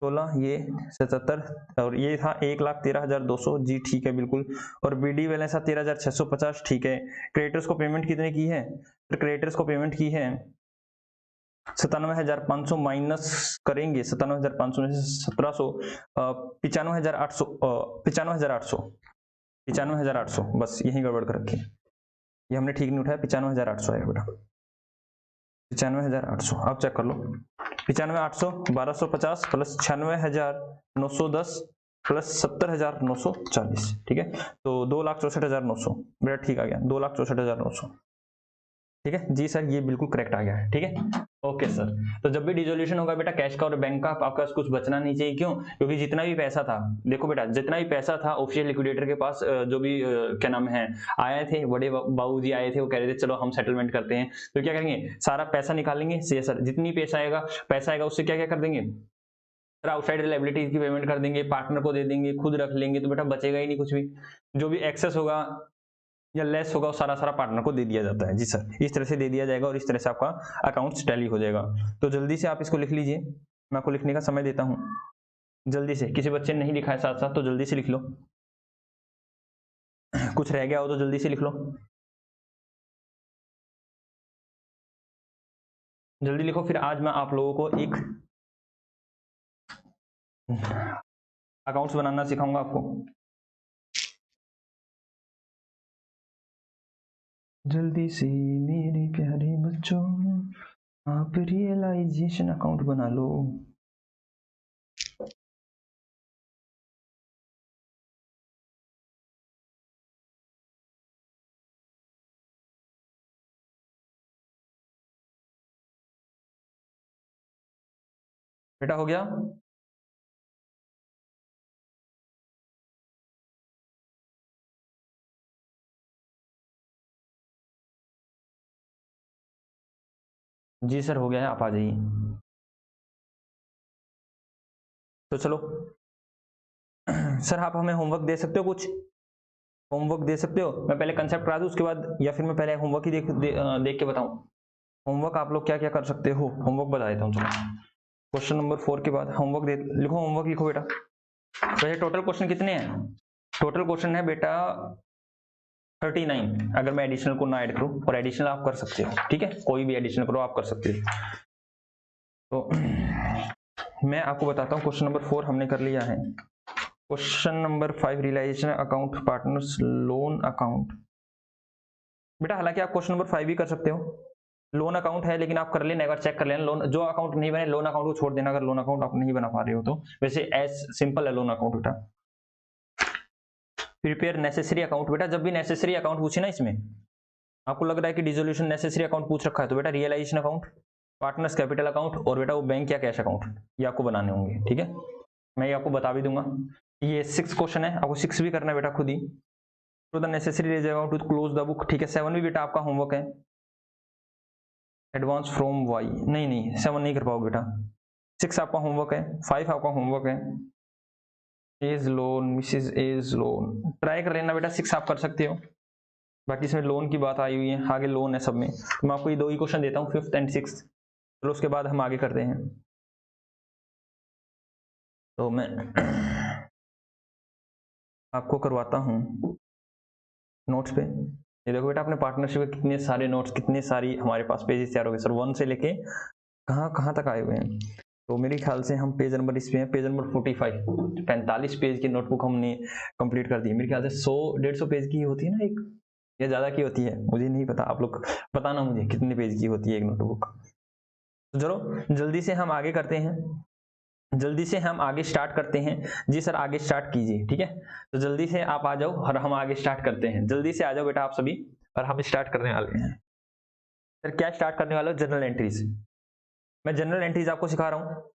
A: 16 ये 77, और ये था 1,13,200, जी ठीक है बिल्कुल, और BD बैलेंस था 13,650, ठीक है। क्रेडिटर्स को पेमेंट कितने की है, तो क्रेडिटर्स को पेमेंट की है 97,500 माइनस करेंगे, 97,500 में से 1,700, 95,800, 95,800, 95,800, बस यही गड़बड़ कर रखी है, ये हमने ठीक नहीं उठाया, 95,800 आएगा बेटा, 95,800। अब चेक कर लो, 95,800, 1,250 प्लस 96,910 प्लस 70,940, ठीक है, तो 2,64,900 बेटा ठीक आ गया, 2,64,900, ठीक है जी सर, ये बिल्कुल करेक्ट आ गया है। ठीक है, ओके सर। तो जब भी डिसोल्यूशन होगा बेटा कैश का और बैंक का, आपके पास कुछ बचना नहीं चाहिए। क्यों? क्योंकि जितना भी पैसा था, देखो बेटा, जितना भी पैसा था ऑफिशियल लिक्विडेटर के पास, जो भी क्या नाम है आए थे, बड़े बाबू जी आए थे, वो कह रहे थे चलो हम सेटलमेंट करते हैं। तो क्या करेंगे, सारा पैसा निकालेंगे सर, जितनी पैसा आएगा उससे क्या क्या कर देंगे, आउटसाइड लायबिलिटीज की पेमेंट कर देंगे, पार्टनर को दे देंगे, खुद रख लेंगे, तो बेटा बचेगा ही नहीं कुछ भी। जो भी एक्सेस होगा या लेस होगा वो सारा सारा पार्टनर को दे दिया जाता है। जी सर, इस तरह से दे दिया जाएगा और इस तरह से आपका अकाउंट्स टैली हो जाएगा। तो जल्दी से आप इसको लिख लीजिए, मैं आपको लिखने का समय देता हूँ। जल्दी से, किसी बच्चे ने नहीं लिखा है साथ साथ तो जल्दी से लिख लो, कुछ रह गया हो तो जल्दी से लिख लो, जल्दी लिखो। फिर आज मैं आप लोगों को एक अकाउंट्स बनाना सिखाऊंगा आपको। जल्दी से मेरे प्यारे बच्चों, आप रियलाइजेशन अकाउंट बना लो। बेटा हो गया? जी सर हो गया है, आप आ जाइए। तो चलो सर आप हमें होमवर्क दे सकते हो, कुछ होमवर्क दे सकते हो? मैं पहले कंसेप्ट करा दूं उसके बाद, या फिर मैं पहले होमवर्क ही देख के बताऊं? होमवर्क आप लोग क्या क्या कर सकते हो, होमवर्क बता देता हूँ। चलो क्वेश्चन नंबर 4 के बाद होमवर्क लिखो, होमवर्क लिखो बेटा। वैसे टोटल क्वेश्चन कितने हैं? टोटल क्वेश्चन है बेटा 39, अगर मैं एडिशनल को ना ऐड करूं, और एडिशनल आप कर सकते हो। ठीक है, कोई भी एडिशनल करो आप कर सकते हो। तो मैं आपको बताता हूँ, क्वेश्चन नंबर 4 हमने कर लिया है। Question number 5 realisation account partners loan account. बेटा हालांकि आप क्वेश्चन नंबर 5 भी कर सकते हो, लोन अकाउंट है, लेकिन आप कर लेना, एक बार चेक कर लेना। लोन जो अकाउंट नहीं बने, लोन अकाउंट को छोड़ देना, अगर लोन अकाउंट आप नहीं बना पा रहे हो तो। वैसे एज सिंपल है लोन अकाउंट बेटा। प्रिपेयर नेसेसरी अकाउंट, बेटा जब भी नेसेसरी अकाउंट पूछे ना, इसमें आपको लग रहा है कि डिसोल्यूशन नेसेसरी अकाउंट पूछ रखा है, तो बेटा realisation account, partners capital account, और बेटा वो बैंक या कैश अकाउंट, ये आपको बनाने होंगे। ठीक है, मैं ये आपको बता भी दूंगा। ये 6 क्वेश्चन है, आपको 6 भी करना है बेटा खुद ही। तो the necessary raise account to close the book. ठीक है, 7 भी बेटा आपका होमवर्क है। एडवांस फ्रॉम वाई, नहीं 7 नहीं कर पाओगे बेटा। 6 आपका होमवर्क है, 5 आपका होमवर्क है। As loan, Mrs as loan, try कर लेना बेटा, 6 आप कर सकते हो। बाकी इसमें लोन की बात आई हुई है, आगे लोन है सब में। तो मैं आपको ये 2 ही क्वेश्चन देता हूँ, 5th एंड 6th। चलो उसके बाद हम आगे करते हैं। तो मैं आपको करवाता हूँ नोट्स पे। ये देखो बेटा, अपने पार्टनरशिप के कितने सारे नोट्स, कितने सारी हमारे पास पेजेस तैयार हो गए सर, 1 से लेके कहाँ कहाँ तक आए हुए हैं। तो मेरे ख्याल से हम पेज नंबर इस पे हैं, पेज नंबर 45, 45 पेज की नोटबुक हमने कंप्लीट कर दी। मेरे ख्याल से 100-150 पेज की होती है ना एक, या ज्यादा की होती है, मुझे नहीं पता, आप लोग बताना मुझे कितने पेज की होती है एक नोटबुक। तो चलो जल्दी से हम आगे करते हैं, जल्दी से हम आगे स्टार्ट करते हैं। जी सर आगे स्टार्ट कीजिए। ठीक है, तो जल्दी से आप आ जाओ और हम आगे स्टार्ट करते हैं। जल्दी से आ जाओ बेटा आप सभी, और हम स्टार्ट करने वाले हैं। सर क्या स्टार्ट करने वाला हूँ? General entries. मैं जनरल एंट्रीज आपको सिखा रहा हूँ।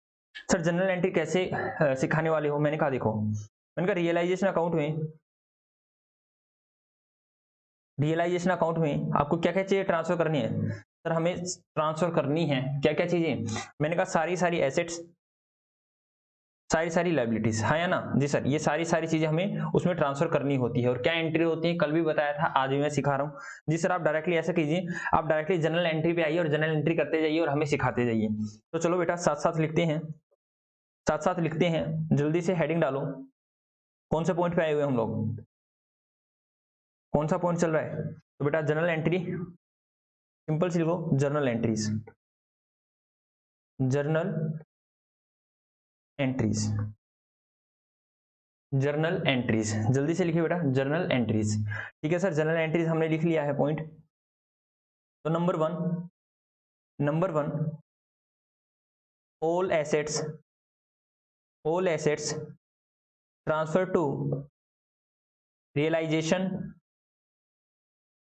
A: सर जनरल एंट्री कैसे सिखाने वाले हो? मैंने कहा देखो, मैंने कहा रियलाइजेशन अकाउंट में आपको क्या क्या चीजें ट्रांसफर करनी है? सर हमें ट्रांसफर करनी है क्या क्या चीजें? मैंने कहा सारी सारी एसेट्स, सारी सारी लाइबिलिटीज, हाँ या ना? जी सर, ये सारी सारी चीजें हमें उसमें ट्रांसफर करनी होती है। और क्या एंट्री होती है कल भी बताया था, आज भी मैं सिखा रहा हूँ। जी सर आप डायरेक्टली ऐसा कीजिए, आप डायरेक्टली जनरल एंट्री पे आइए और जनरल एंट्री करते जाइए और हमें सिखाते जाइए। तो चलो बेटा साथ साथ लिखते हैं, साथ साथ लिखते हैं। जल्दी से हेडिंग डालो, कौन से पॉइंट पे आए हुए हम लोग, कौन सा पॉइंट चल रहा है? तो बेटा जनरल एंट्री, सिंपल सी लिखो, journal entries, journal entries, journal entries. जल्दी से लिखिए बेटा, जर्नल एंट्रीज। ठीक है सर, जर्नल एंट्रीज हमने लिख लिया है पॉइंट। तो number 1, all assets, all assets transfer to realisation,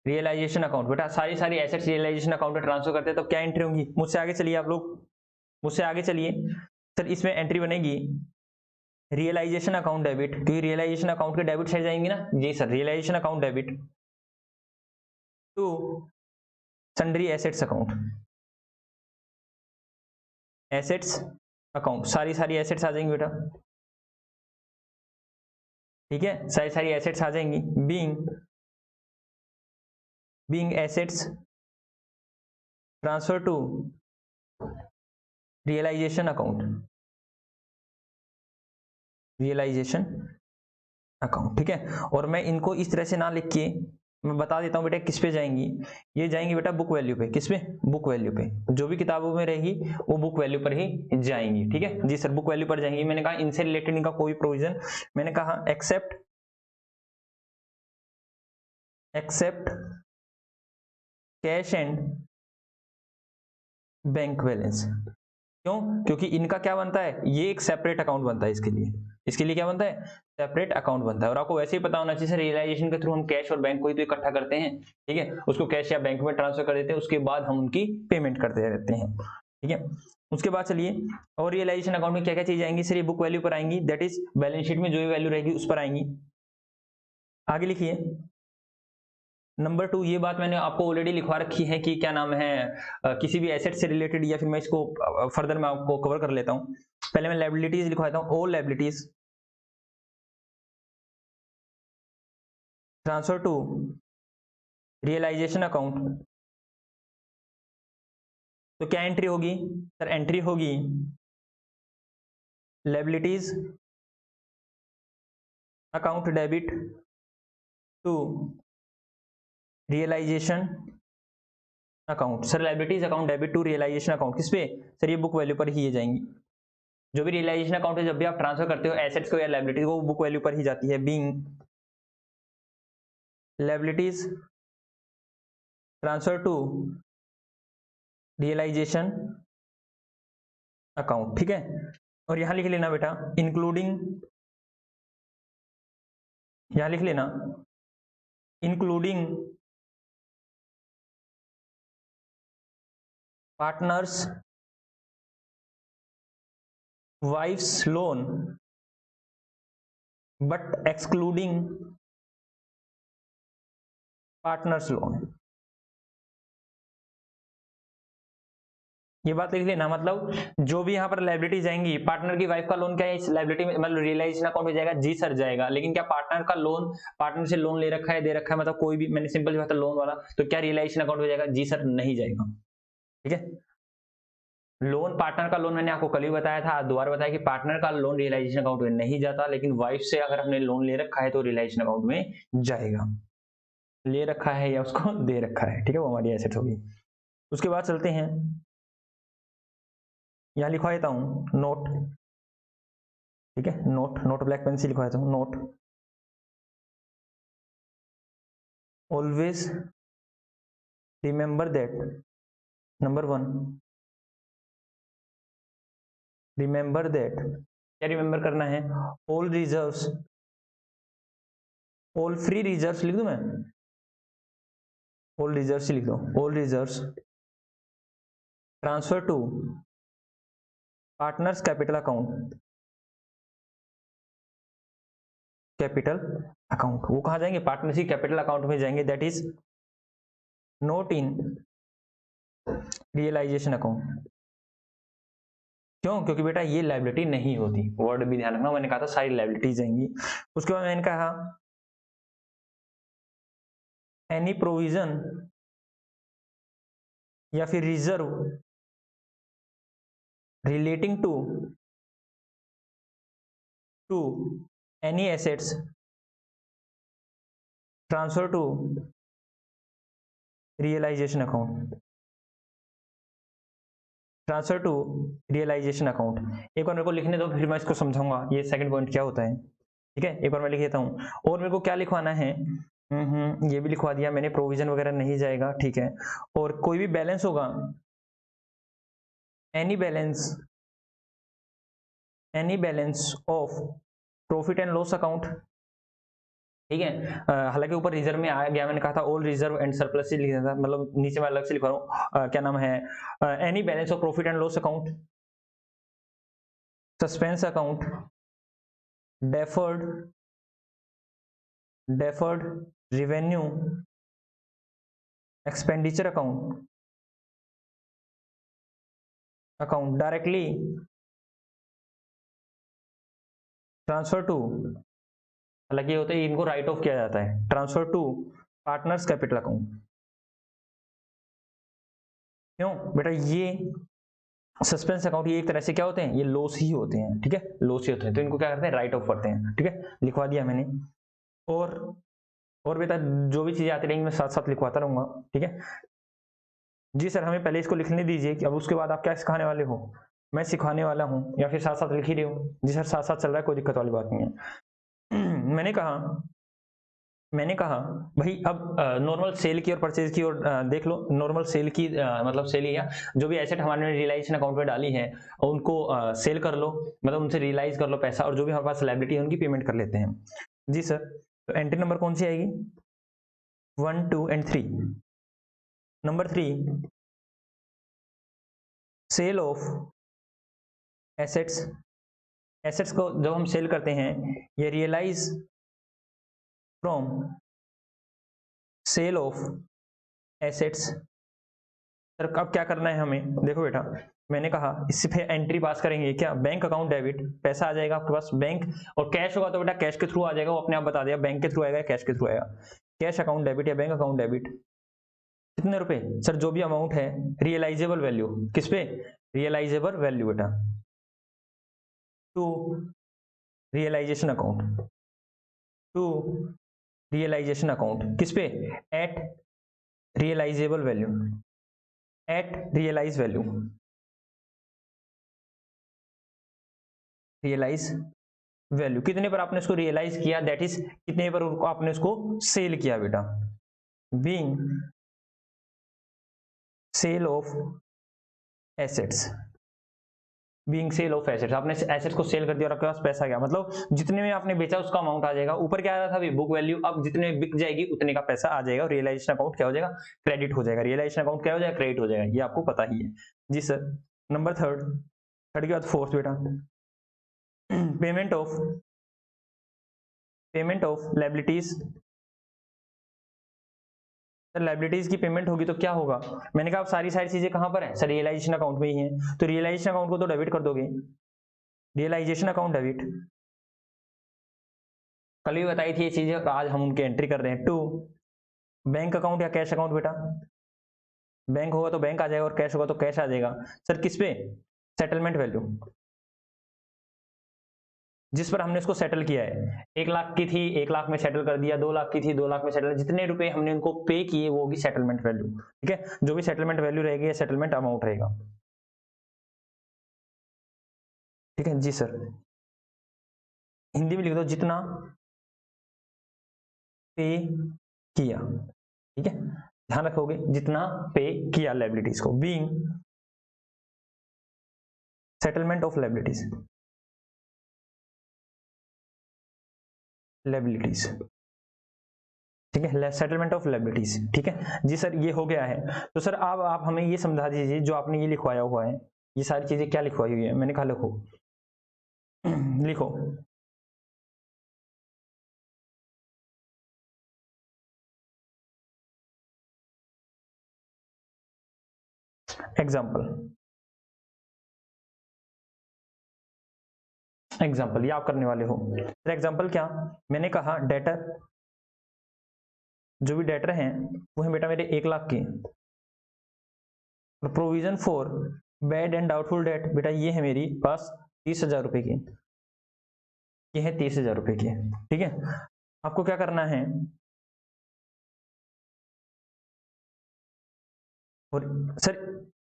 A: realisation account, बेटा सारी सारी एसेट्स रियलाइजेशन अकाउंट में ट्रांसफर करते हैं तो क्या एंट्री होंगी, मुझसे आगे चलिए आप लोग, मुझसे आगे चलिए सर। इसमें एंट्री बनेगी रियलाइजेशन अकाउंट डेबिट, क्योंकि रियलाइजेशन अकाउंट के डेबिट साइड जाएंगी ना, जी sir, realisation account debit to sundry assets account, assets account, सारी सारी एसेट्स आ जाएंगी बेटा, ठीक है, सारी सारी एसेट्स आ जाएंगी, being assets transfer to realisation account, realisation account, ठीक है। और मैं इनको इस तरह से ना लिख के मैं बता देता हूँ बेटा किस पे जाएंगी, ये जाएंगी बेटा बुक वैल्यू पे, किस पे, बुक वैल्यू पे, जो भी किताबों में रहेगी वो बुक वैल्यू पर ही जाएंगी, ठीक है जी सर, बुक वैल्यू पर जाएंगी। मैंने कहा इनसे रिलेटेड इनका कोई प्रोविजन, मैंने कहा except cash and bank balance, क्यों, क्योंकि इनका क्या बनता है, ये एक सेपरेट अकाउंट बनता है इसके लिए, इसके लिए क्या बनता है, सेपरेट अकाउंट बनता है। और आपको वैसे ही पता होना चाहिए सर, रियलाइजेशन के थ्रू हम कैश और बैंक को ही तो इकट्ठा करते हैं, ठीक है, उसको कैश या बैंक में ट्रांसफर कर देते हैं, उसके बाद हम उनकी पेमेंट करते रहते हैं, ठीक है। उसके बाद चलिए, और रियलाइजेशन अकाउंट में क्या क्या चीज आएंगी सर, ये बुक वैल्यू पर आएंगी, दैट इज बैलेंस शीट में जो भी वैल्यू रहेगी उस पर आएंगी। आगे लिखिए नंबर 2, ये बात मैंने आपको ऑलरेडी लिखवा रखी है कि क्या नाम है, किसी भी एसेट से रिलेटेड, या फिर मैं इसको फर्दर मैं आपको कवर कर लेता हूं। पहले मैं लायबिलिटीज लिखवा देता हूं, all liabilities transfer to realisation account, तो क्या एंट्री होगी सर, एंट्री होगी liabilities account debit to realisation account. Sir liabilities account debit to realisation account किस पे, सर ये बुक वैल्यू पर ही ये जाएंगी, जो भी रियलाइजेशन अकाउंट है जब भी आप ट्रांसफर करते हो एसेट्स को या लायबिलिटीज को, बुक वैल्यू पर ही जाती है, being liabilities transfer to realisation account, ठीक है। और यहां लिख लेना बेटा इंक्लूडिंग, यहां लिख लेना including partners wife's loan but excluding partners loan, ये बात लिख लेना, मतलब जो भी यहाँ पर लायबिलिटी जाएंगी, पार्टनर की वाइफ का लोन क्या है इस लायबिलिटी में, मतलब रियलाइजेशन अकाउंट में जाएगा, जी सर जाएगा, लेकिन क्या पार्टनर का लोन, पार्टनर से लोन ले रखा है, दे रखा है, मतलब कोई भी, मैंने सिंपल सी बात है लोन वाला, तो क्या रियलाइजेशन अकाउंट में जाएगा, जी सर नहीं जाएगा, ठीक है। लोन, पार्टनर का लोन मैंने आपको कल ही बताया था, दोबारा बताया कि पार्टनर का लोन रियलाइजेशन अकाउंट में नहीं जाता, लेकिन वाइफ से अगर हमने लोन ले रखा है तो रियलाइजेशन अकाउंट में जाएगा, ले रखा है या उसको दे रखा है, ठीक है, वो हमारी एसेट होगी। उसके बाद चलते हैं, यहां लिखवा देता हूं नोट, ठीक है, नोट, नोट ब्लैक पेन से लिखवा देता हूं, note always remember that, number 1 remember that, क्या रिमेंबर करना है, all reserves, all free reserves लिख दूं मैं, ऑल रिजर्व्स लिख दो, all reserves transfer to partners capital account, capital account, वो कहां जाएंगे, पार्टनरशिप कैपिटल अकाउंट में जाएंगे, that is not in realisation account, क्यों, क्योंकि बेटा ये लायबिलिटी नहीं होती, वर्ड भी ध्यान रखना, मैंने कहा था सारी लायबिलिटी जाएंगी। उसके बाद मैंने कहा एनी प्रोविजन या फिर reserve relating to any assets transfer to realisation account, transfer to realisation account, एक बार मेरे को लिखने दो फिर मैं इसको समझाऊंगा ये सेकंड पॉइंट क्या होता है, ठीक है, एक बार मैं लिख देता हूं। और मेरे को क्या लिखवाना है, ये भी लिखवा दिया मैंने, प्रोविजन वगैरह नहीं जाएगा, ठीक है। और कोई भी बैलेंस होगा, any balance of profit and loss account, ठीक है। हालांकि ऊपर रिजर्व में आ गया, मैंने कहा था ऑल रिजर्व एंड सरप्लस लिख देना था, मतलब नीचे मैं अलग से लिखा हूँ। क्या नाम है, any balance of profit and loss account, suspense account, deferred revenue, expenditure account directly transfer to, हालांकि ये होता है इनको राइट ऑफ किया जाता है, transfer to partners capital account. क्यों बेटा, ये सस्पेंस अकाउंट ये एक तरह से क्या होते हैं, ये लॉस ही होते हैं, ठीक है, लॉस ही होते हैं, तो इनको क्या करते हैं, राइट ऑफ करते हैं, ठीक है, लिखवा दिया मैंने। और और बेटा जो भी चीजें आती रहेंगी मैं साथ साथ लिखवाता रहूंगा, ठीक है। जी सर, हमें पहले इसको लिखने दीजिए कि अब उसके बाद आप क्या सिखाने वाले हो, मैं सिखाने वाला हूँ या फिर साथ साथ लिख ही रहे हो। जी सर साथ साथ चल रहा है, कोई दिक्कत वाली बात नहीं है। मैंने कहा भाई अब नॉर्मल सेल की और परचेज की और देख लो, नॉर्मल सेल की मतलब सेल या जो भी एसेट हमारे रियलाइजेशन अकाउंट में डाली है उनको सेल कर लो, मतलब उनसे रियलाइज कर लो पैसा, और जो भी हमारे पास लायबिलिटी है उनकी पेमेंट कर लेते हैं। जी सर, तो एंट्री नंबर कौन सी आएगी, 1, 2 and 3। Number 3, sale of assets. Assets को जब हम सेल करते हैं, ये realise from sale of assets. Sir अब क्या करना है हमें, देखो बेटा मैंने कहा इससे फिर एंट्री पास करेंगे, क्या बैंक अकाउंट डेबिट, पैसा आ जाएगा आपके पास बैंक, और कैश होगा तो बेटा कैश के थ्रू आ जाएगा, वो अपने आप बता दिया बैंक के थ्रू आएगा कैश के थ्रू आएगा। कैश अकाउंट डेबिट या बैंक अकाउंट डेबिट, कितने रुपए सर, जो भी अमाउंट है, रियलाइजेबल वैल्यू, किस पे, रियलाइजेबल वैल्यू बेटा, to realisation account, to realisation account किस पे, at realisable value, at realise value, realise value कितने पर आपने इसको रियलाइज किया, दैट इज कितने पर आपने इसको सेल किया बेटा, being sale of assets, being sale of assets, आपने एसेट्स को सेल कर दिया और आपके पास पैसा गया, मतलब जितने में आपने बेचा उसका अमाउंट आ जाएगा, ऊपर क्या आ रहा था अभी बुक वैल्यू, अब जितने बिक जाएगी उतने का पैसा आ जाएगा, रियलाइजेशन अकाउंट क्या हो जाएगा, क्रेडिट हो जाएगा, रियलाइजेशन अकाउंट क्या हो जाएगा, क्रेडिट हो जाएगा, ये आपको पता ही है। जी सर, नंबर थर्ड, थर्ड के बाद फोर्थ बेटा, payment of liabilities. Sir liabilities की पेमेंट होगी तो क्या होगा, मैंने कहा अब सारी चीजें कहां पर है सर, रियलाइजेशन अकाउंट में ही है, तो रियलाइजेशन अकाउंट को तो डेबिट कर दोगे, रियलाइजेशन अकाउंट डेबिट, कल भी बताई थी ये चीजें, आज हम उनके एंट्री कर रहे हैं। टू बैंक अकाउंट या कैश अकाउंट बेटा, बैंक होगा तो बैंक आ जाएगा और कैश होगा तो कैश आ जाएगा। सर किस पे, सेटलमेंट वैल्यू, जिस पर हमने इसको सेटल किया है, 1 लाख की थी 1 लाख में सेटल कर दिया, 2 लाख की थी 2 लाख में सेटल, जितने रुपए हमने उनको पे किए वो होगी सेटलमेंट वैल्यू, ठीक है, जो भी सेटलमेंट वैल्यू रहेगी सेटलमेंट अमाउंट रहेगा, ठीक है। जी सर, हिंदी में लिख दो, जितना पे किया, ठीक है, ध्यान रखोगे, जितना पे किया लायबिलिटीज को, being settlement of liabilities, liabilities, ठीक है, सेटलमेंट ऑफ लायबिलिटीज, ठीक है। जी सर ये हो गया है, तो सर अब आप हमें ये समझा दीजिए, जो आपने ये लिखवाया हुआ है ये सारी चीजें क्या लिखवाई हुई है, मैंने कहा लिखो, लिखो, एग्जाम्पल, एग्जाम्पल ये आप करने वाले हो। एग्जाम्पल क्या, मैंने कहा डेटर, जो भी डेटर हैं वो है बेटा मेरे 1 लाख के, provision for bad and doubtful date बेटा ये है मेरी पास 30,000 रुपए की, ये है 30,000 रुपए की, ठीक है। आपको क्या करना है, और सर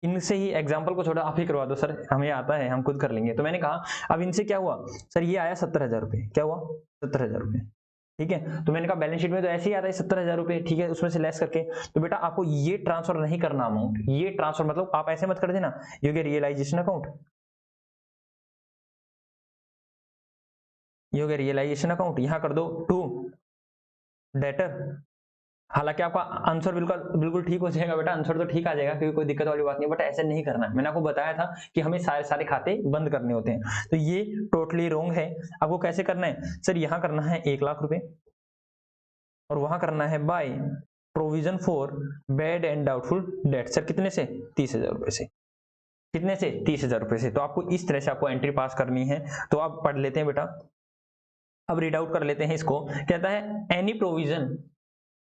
A: इनसे ही एग्जाम्पल को छोड़ा आप ही करवा दो सर, हमें आता है हम खुद कर लेंगे, तो मैंने कहा अब इनसे क्या हुआ सर, ये आया 70,000 रुपए, क्या हुआ 70,000 रुपए, ठीक है, तो मैंने कहा बैलेंस शीट में तो ऐसे ही आता है 70,000 रुपए, ठीक है, उसमें से लेस करके, तो बेटा आपको ये ट्रांसफर नहीं करना अमाउंट, ये ट्रांसफर मतलब आप ऐसे मत कर देना, ये हो गया रियलाइजेशन अकाउंट, ये हो गया रियलाइजेशन अकाउंट, यहां कर दो टू डेटर, हालांकि आपका आंसर बिल्कुल बिल्कुल ठीक हो जाएगा बेटा, आंसर तो ठीक आ जाएगा, क्योंकि कोई दिक्कत वाली बात नहीं, बट ऐसे नहीं करना है। मैंने आपको बताया था कि हमें सारे सारे खाते बंद करने होते हैं, तो ये टोटली रॉन्ग है। आपको कैसे करना है सर, यहाँ करना है 1 लाख रुपए और वहां करना है by provision for bad and doubtful date. Sir कितने से, 30,000 रुपए से, कितने से, 30,000 रुपए से। तो आपको इस तरह से आपको एंट्री पास करनी है। तो आप पढ़ लेते हैं बेटा, अब रीड आउट कर लेते हैं इसको। कहता है एनी प्रोविजन,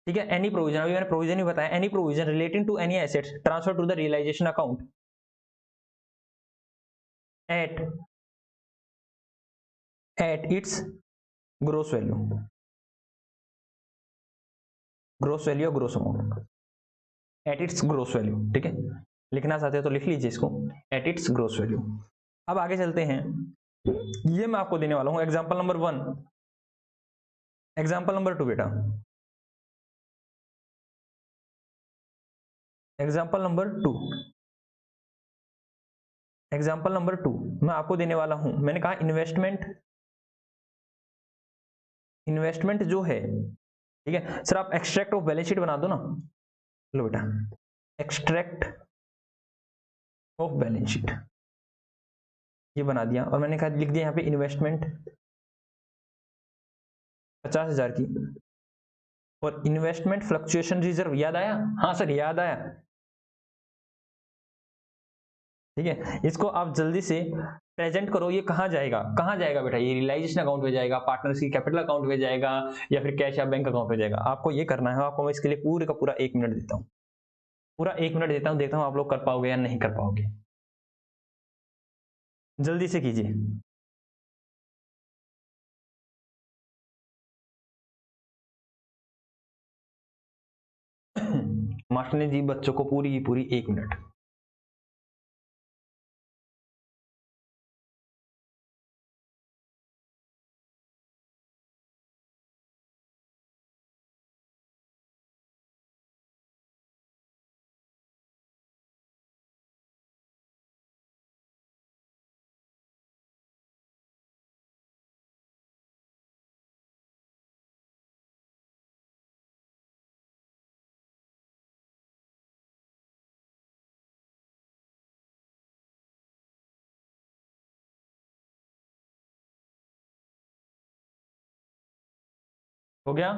A: ठीक है, एनी प्रोविजन, अभी मैंने प्रोविजन ही बताया, any provision relating to any assets transfer to the realisation account at its gross value, gross value, gross amount, at its gross value, ठीक है। लिखना चाहते हो तो लिख लीजिए इसको, एट इट्स ग्रोस वैल्यू। अब आगे चलते हैं, ये मैं आपको देने वाला हूं एग्जांपल नंबर 1, एग्जांपल नंबर 2 बेटा, एग्जांपल नंबर 2, एग्जांपल नंबर 2 मैं आपको देने वाला हूं। मैंने कहा इन्वेस्टमेंट, इन्वेस्टमेंट जो है, ठीक है सर, आप एक्सट्रैक्ट ऑफ बैलेंस शीट बना दो ना, लो बेटा, एक्सट्रैक्ट ऑफ बैलेंस शीट, ये बना दिया। और मैंने कहा लिख दिया यहाँ पे इन्वेस्टमेंट 50,000 की, और इन्वेस्टमेंट फ्लक्चुएशन रिजर्व, याद आया, हाँ सर याद आया, ठीक है। इसको आप जल्दी से प्रेजेंट करो। ये कहाँ जाएगा, कहाँ जाएगा बेटा, ये रियलाइजेशन अकाउंट में जाएगा, पार्टनर्स की कैपिटल अकाउंट में जाएगा, या फिर कैश या बैंक अकाउंट में जाएगा। आपको ये करना है, आपको मैं इसके लिए पूरे का पूरा 1 मिनट देता हूँ, पूरा 1 मिनट देता हूँ, देखता हूँ आप लोग कर पाओगे या नहीं कर पाओगे, जल्दी से कीजिए। मास्टर ने दी बच्चों को पूरी की पूरी 1 मिनट। हो गया,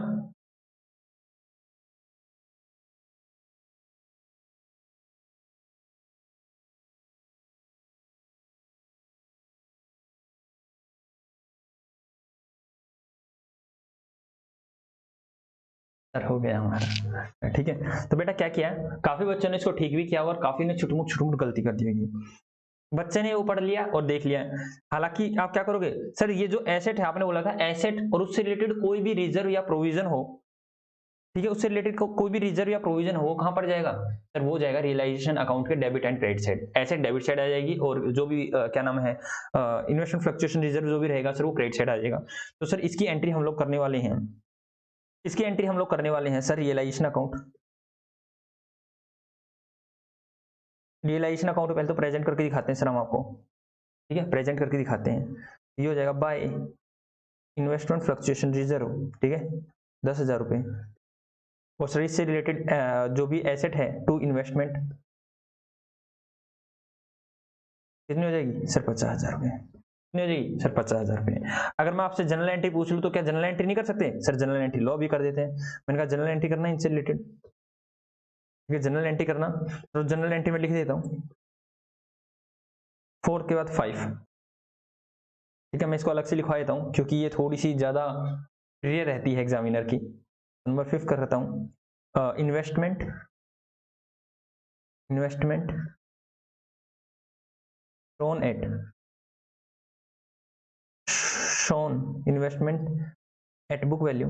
A: सर हो गया हमारा, ठीक है। तो बेटा क्या किया, काफी बच्चों ने इसको ठीक भी किया और काफी ने छुटमुट गलती कर दी होगी। बच्चे ने वो पढ़ लिया और देख लिया। हालांकि आप क्या करोगे सर, ये जो एसेट है आपने बोला था एसेट, और उससे रिलेटेड कोई भी रिजर्व या प्रोविजन हो, ठीक है, उससे रिलेटेड कोई भी रिजर्व या प्रोविजन हो, वो कहां पर जाएगा सर, वो जाएगा रियलाइजेशन अकाउंट के debit and credit side. Asset debit side आ जाएगी, और जो भी क्या नाम है इन्वेस्टमेंट फ्लक्चुएशन रिजर्व जो भी रहेगा सर, वो क्रेडिट साइड आ जाएगा। तो सर इसकी एंट्री हम लोग करने वाले हैं, इसकी एंट्री हम लोग करने वाले हैं sir realisation account. Realisation account पहले तो प्रेजेंट करके दिखाते हैं सर हम आपको, ठीक है, प्रेजेंट करके दिखाते हैं। ये हो जाएगा बाय इन्वेस्टमेंट फ्लक्चुएशन रिजर्व, ठीक है, 10,000 रुपये, और सर इससे रिलेटेड जो भी एसेट है टू इन्वेस्टमेंट, कितनी हो जाएगी सर, 50,000 रुपये, कितनी हो जाएगी सर, 50,000 रुपये। अगर मैं आपसे जनरल एंट्री पूछ लूँ तो क्या जनरल एंट्री नहीं कर सकते सर, जनरल एंट्री लॉ भी कर देते हैं। मैंने कहा जनरल एंट्री करना है इनसे रिलेटेड, ठीक है, जनरल एंट्री करना, तो जनरल एंट्री में लिख देता हूँ 4 के बाद 5, ठीक है। मैं इसको अलग से लिखवा देता हूँ क्योंकि ये थोड़ी सी ज्यादा रेयर रहती है एग्जामिनर की। नंबर 5 कर देता हूँ investment, investment shown at, shown investment at book value,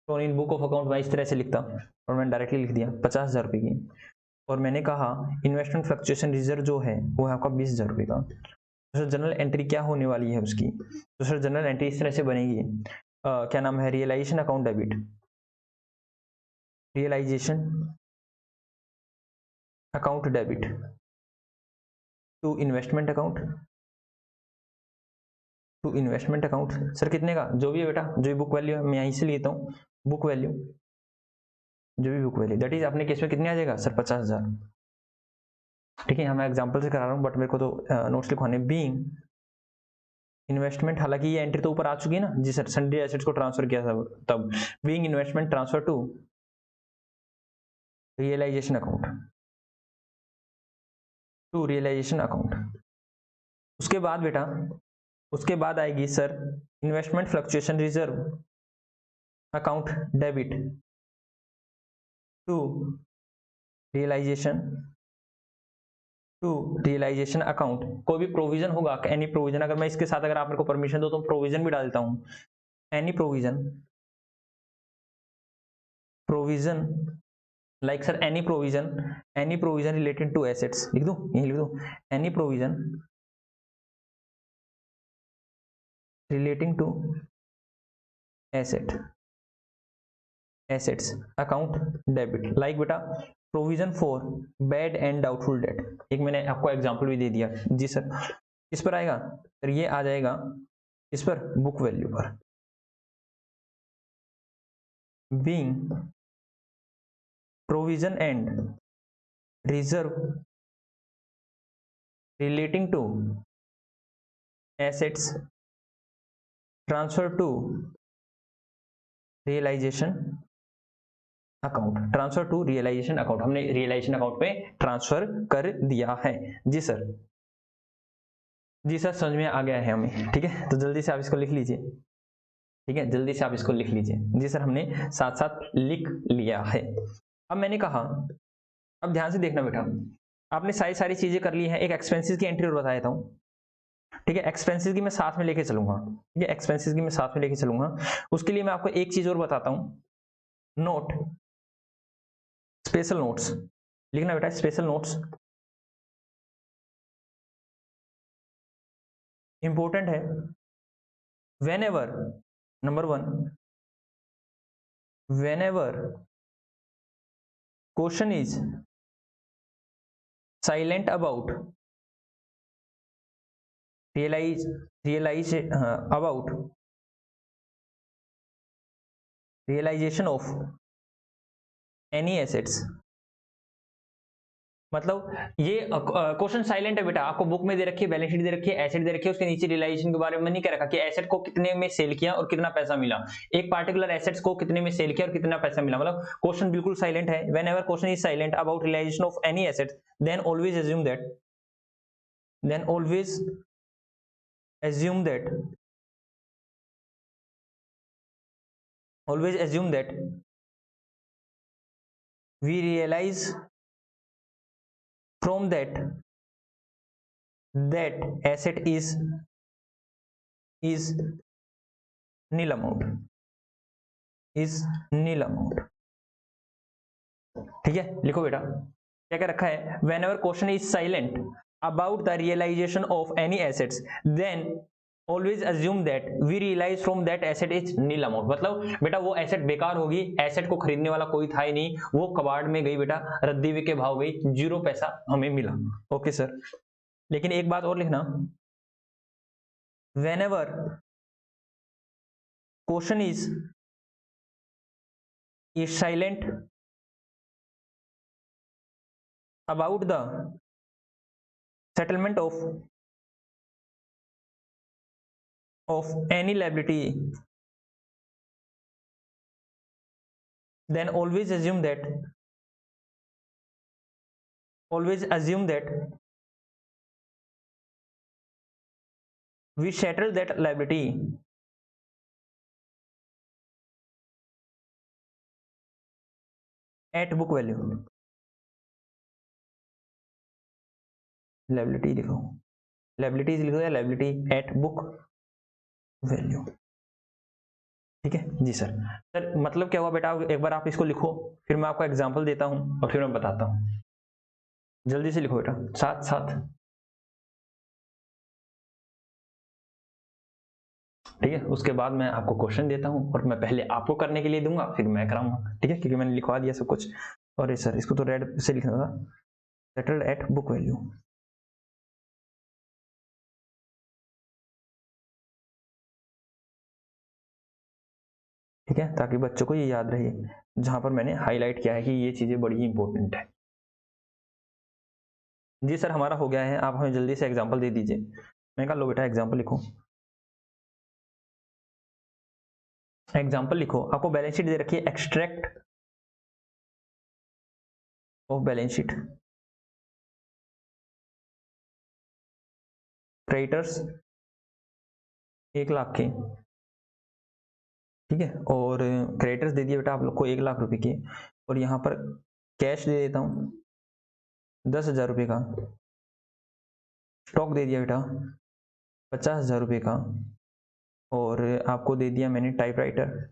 A: shown in book of account, मैं इस तरह से लिखता और मैंने डायरेक्टली लिख दिया 50,000 रुपये की। और मैंने कहा इन्वेस्टमेंट फ्लक्चुएशन रिजर्व जो है वो है आपका 20,000 रुपये का। तो सर जनरल एंट्री क्या होने वाली है उसकी, तो सर जनरल एंट्री इस तरह से बनेगी, क्या नाम है, realisation account debit, realisation account debit to investment account, to investment account. Sir कितने का? जो भी है बेटा, जो भी बुक वैल्यू है मैं यहीं से लेता हूँ, बुक वैल्यू, जो भी बुक वैल्यू दैट इज अपने केस में कितने आ जाएगा सर? 50,000। ठीक है, यहाँ मैं एग्जाम्पल से करा रहा हूँ बट मेरे को तो नोट्स लिखवाने। बीइंग इन्वेस्टमेंट, हालांकि ये एंट्री तो ऊपर आ चुकी है ना जी सर, सन्ड्री एसेट्स को ट्रांसफर किया था तब। Being investment transfer to realisation account, to realisation account. उसके बाद बेटा, उसके बाद आएगी sir investment fluctuation reserve account debit to realisation, to realisation account. कोई भी प्रोविजन होगा, एनी प्रोविजन, अगर मैं इसके साथ अगर आप मेरे को परमिशन दो तो प्रोविजन भी डालता हूं। Any provision, provision like sir any provision related to assets, लिख दूं, यही लिख दूं, any provision relating to assets account debit. Like बेटा provision for bad and doubtful debt, एक मैंने आपको एग्जांपल भी दे दिया जी सर। किस पर आएगा सर? ये आ जाएगा इस पर, बुक वैल्यू पर। Being provision and reserve relating to assets transfer to realisation account, transfer to realisation account, हमने रियलाइजेशन अकाउंट पे ट्रांसफर कर दिया है जी सर। जी सर समझ में आ गया है हमें, ठीक है, तो जल्दी से आप इसको लिख लीजिए, ठीक है, जल्दी से आप इसको लिख लीजिए। जी सर हमने साथ साथ लिख लिया है। अब मैंने कहा, अब ध्यान से देखना बेटा, आपने सारी चीजें कर ली है, एक एक्सपेंसेस की एंट्री और बता देता हूँ, ठीक है, एक्सपेंसेस की मैं साथ में लेके चलूंगा, ठीक है, एक्सपेंसेस की मैं साथ में लेके चलूंगा। उसके लिए मैं आपको एक चीज और बताता हूँ, नोट, स्पेशल नोट्स लिखना बेटा, स्पेशल नोट्स इंपॉर्टेंट है। whenever, number 1, whenever question is silent about about realization of any assets, मतलब ये क्वेश्चन साइलेंट है बेटा, आपको बुक में दे रखी है, बैलेंस शीट दे रखी है, एसेट दे रखी है, उसके नीचे रियलाइजेशन के बारे में नहीं कह रखा कि एसेट को कितने में सेल किया और कितना पैसा मिला, एक पार्टिकुलर एसेट्स को कितने में सेल किया और कितना पैसा मिला, मतलब क्वेश्चन बिल्कुल साइलेंट है। Whenever question is silent about realisation of any asset, then always assume that, then always assume that always assume that we realize from that asset is nil amount, is nil amount, ठीक है, लिखो बेटा क्या क्या रखा है। whenever question is silent about the realization of any assets, then always assume that we realize from that asset is nil amount, मतलब बेटा वो एसेट बेकार होगी, एसेट को खरीदने वाला कोई था ही नहीं, वो कबाड़ में गई बेटा, रद्दी के भाव गई, 0 पैसा हमें मिला। ओके सर, लेकिन एक बात और लिखना, whenever question is silent about the settlement of any liability, then always assume that we settle that liability at book value, liability लिखो, लायबिलिटीज लिखो या लायबिलिटी एट बुक वैल्यू, ठीक है जी सर। सर मतलब क्या हुआ बेटा, एक बार आप इसको लिखो, फिर मैं आपको एग्जांपल देता हूं और फिर मैं बताता हूं, जल्दी से लिखो बेटा साथ साथ, ठीक है, उसके बाद मैं आपको क्वेश्चन देता हूं और मैं पहले आपको करने के लिए दूंगा फिर मैं कराऊंगा, ठीक है, क्योंकि मैंने लिखवा दिया सब कुछ। और सर इसको तो रेड से लिखना था, सेटल्ड एट बुक वैल्यू। ठीक है, ताकि बच्चों को ये याद रहे, जहां पर मैंने हाईलाइट किया है कि ये चीजें बड़ी ही इंपॉर्टेंट है। जी सर हमारा हो गया है, आप हमें जल्दी से एग्जांपल दे दीजिए। मैं कहा लो बेटा एग्जांपल लिखो, एग्जांपल लिखो। आपको बैलेंस शीट दे रखी है, extract of balance sheet, creditors 1 lakh के, ठीक है, और क्रेडिटर्स दे दिए बेटा आप लोग को 1 लाख रुपए के, और यहाँ पर कैश दे देता हूँ 10,000 रुपये का, स्टॉक दे दिया बेटा 50,000 रुपये का, और आपको दे दिया मैंने टाइपराइटर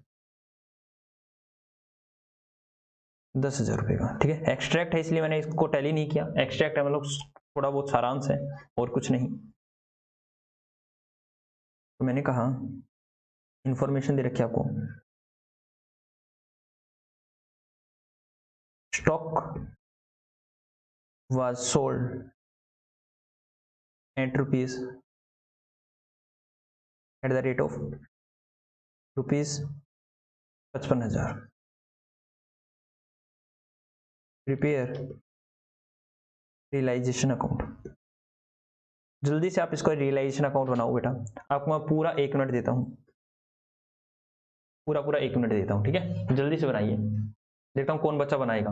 A: 10,000 रुपये का, ठीक है। एक्सट्रैक्ट है इसलिए मैंने इसको टैली नहीं किया, एक्सट्रैक्ट है मतलब थोड़ा बहुत सारांश है और कुछ नहीं। तो मैंने कहा इंफॉर्मेशन दे रखी है आपको, stock was sold at rupees at the rate of rupees 55,000, prepare realisation account. जल्दी से आप इसको रियलाइजेशन अकाउंट बनाओ बेटा, आपको मैं पूरा 1 मिनट देता हूँ, पूरा 1 मिनट देता हूँ, ठीक है, जल्दी से बनाइए, देखता हूँ कौन बच्चा बनाएगा।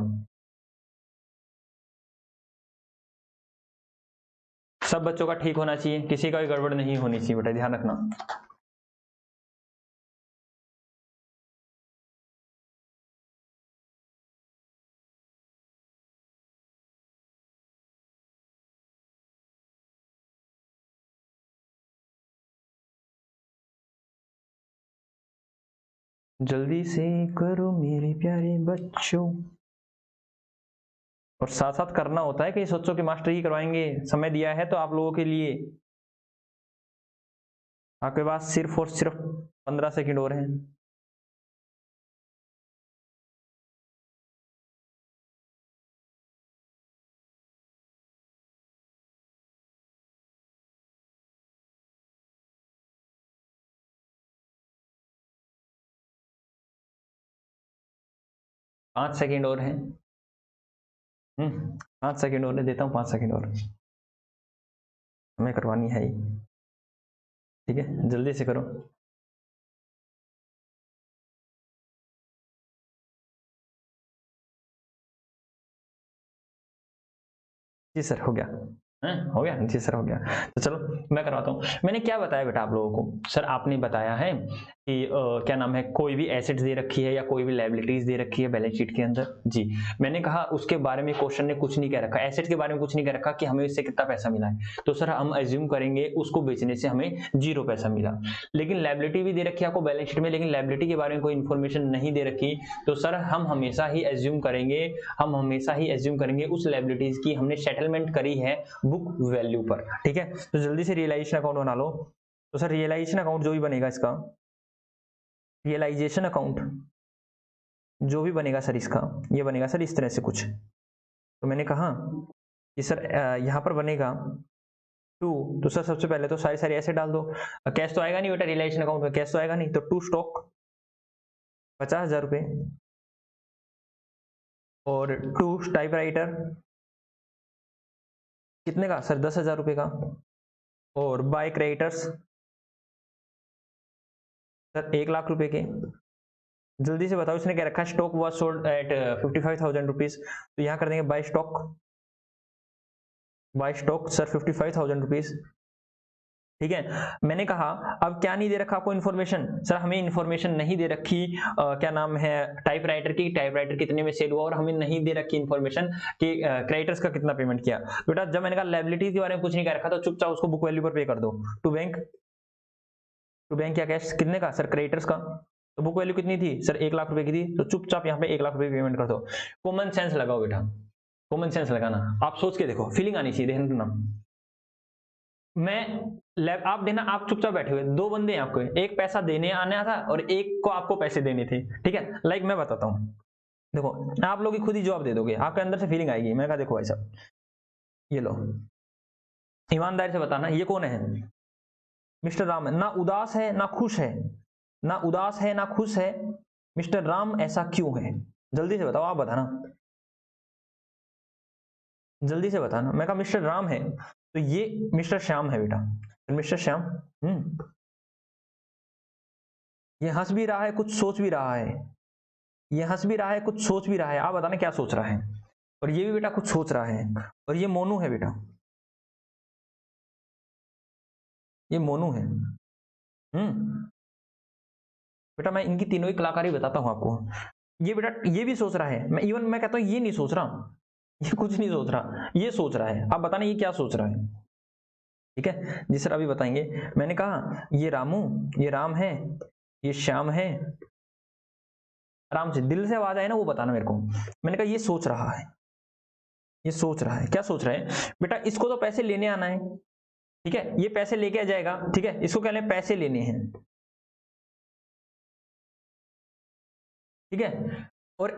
A: सब बच्चों का ठीक होना चाहिए, किसी का भी गड़बड़ नहीं होनी चाहिए बेटा, ध्यान रखना। जल्दी से करो मेरे प्यारे बच्चों, और साथ साथ करना होता है कि सोचो कि मास्टर ही करवाएंगे, समय दिया है तो आप लोगों के लिए, आपके पास सिर्फ और सिर्फ 15 सेकंड और हैं। पांच सेकंड और हैं, 5 सेकंड और देता हूँ, 5 सेकंड और हमें करवानी है, ठीक है, जल्दी से करो। जी सर हो गया, हो गया जी सर हो गया। तो चलो मैं करवाता हूँ। मैंने क्या बताया बेटा आप लोगों को, सर आपने बताया है कि क्या नाम है, कोई भी एसेट्स दे रखी है या कोई भी लायबिलिटीज दे रखी है बैलेंस शीट के अंदर। जी मैंने कहा उसके बारे में क्वेश्चन ने कुछ नहीं कह रखा, एसेट्स के बारे में कुछ नहीं कह रखा कि हमें इससे कितना पैसा मिला है, तो सर हम एज्यूम करेंगे उसको बेचने से हमें 0 पैसा मिला। लेकिन लायबिलिटी भी दे रखी है आपको बैलेंस शीट में, लेकिन लायबिलिटी के बारे में कोई इन्फॉर्मेशन नहीं दे रखी, तो सर हम हमेशा ही एज्यूम करेंगे उस लायबिलिटीज की हमने सेटलमेंट करी है बुक वैल्यू पर, ठीक है। तो जल्दी से रियलाइजेशन अकाउंट बना लो। तो सर रियलाइजेशन अकाउंट जो भी बनेगा इसका, रियलाइजेशन अकाउंट जो भी बनेगा सर इसका, ये बनेगा सर इस तरह से कुछ। तो मैंने कहा कि सर यहाँ पर बनेगा तो सर सबसे पहले तो सारी ऐसे डाल दो, कैश तो आएगा नहीं बेटा, रियलाइजेशन अकाउंट में कैश तो आएगा नहीं, तो टू स्टॉक 50,000 रुपए, और टू टाइपराइटर कितने का सर 10,000 रुपए का, और बाय क्रेडिटर्स सर 1 लाख रुपए के। जल्दी से बताओ, इसने क्या रखा, stock was sold eight 55,000 rupees, तो यहाँ कर देंगे बाय स्टॉक सर 55,000 रुपीज, ठीक है। मैंने कहा अब क्या नहीं दे रखा आपको इन्फॉर्मेशन, सर हमें इन्फॉर्मेशन नहीं दे रखी क्या नाम है टाइपराइटर की, टाइपराइटर कितने में सेल हुआ, और हमें नहीं दे रखी इन्फॉर्मेशन कि क्रेडिटर्स का कितना पेमेंट किया। बेटा जब मैंने कहा लायबिलिटीज के बारे में कुछ नहीं कह रखा, तो चुपचाप उसको बुक वैल्यू पर पे कर दो, टू बैंक या कैश कितने का सर क्रेडिटर्स का, तो बुक वैल्यू कितनी थी सर 1 लाख रुपए की थी, तो चुपचाप यहाँ पे 1 लाख रुपए पेमेंट कर दो। कॉमन सेंस लगाओ बेटा, कॉमन सेंस लगाना, आप सोच के देखो, फीलिंग आनी चाहिए, ध्यान रखना। मैं आप देना, आप चुपचाप बैठे हुए, 2 बंदे हैं आपको, एक पैसा देने आना था और एक को आपको पैसे देने थे, ठीक है। लाइक मैं बताता हूँ, देखो आप लोग खुद ही जवाब दे दोगे, आपके अंदर से फीलिंग आएगी। मैं कहा देखो भाई साहब, ये लो ईमानदारी से बताना ये कौन है, मिस्टर राम है ना, उदास है ना खुश है, ना उदास है ना खुश है, मिस्टर राम ऐसा क्यों है? जल्दी से बताओ, आप बताना, जल्दी से बताना। मैं कहा मिस्टर राम है तो ये मिस्टर श्याम है बेटा, मिस्टर श्याम। ये हंस भी रहा है, कुछ सोच भी रहा है, ये हंस भी रहा है, कुछ सोच भी रहा है, आप बताना क्या सोच रहा है। और ये भी बेटा कुछ सोच रहा है, और ये मोनू है बेटा, ये मोनू है। बेटा मैं इनकी तीनों ही कलाकारी बताता हूं आपको। ये बेटा ये भी सोच रहा है, मैं इवन मैं कहता हूं ये नहीं सोच रहा, ये कुछ नहीं सोच रहा, ये सोच रहा है। आप बताना ये क्या सोच रहा है। ठीक है जी सर, अभी बताएंगे। मैंने कहा ये रामू, ये राम है, ये श्याम है। आराम से दिल से आवाज आए ना वो बताना मेरे को। मैंने कहा ये सोच रहा है, ये सोच रहा है, क्या सोच रहा है बेटा? इसको तो पैसे लेने आना है, ठीक है, ये पैसे लेके आ जाएगा, ठीक है, इसको क्या लें, पैसे लेने हैं, ठीक है। और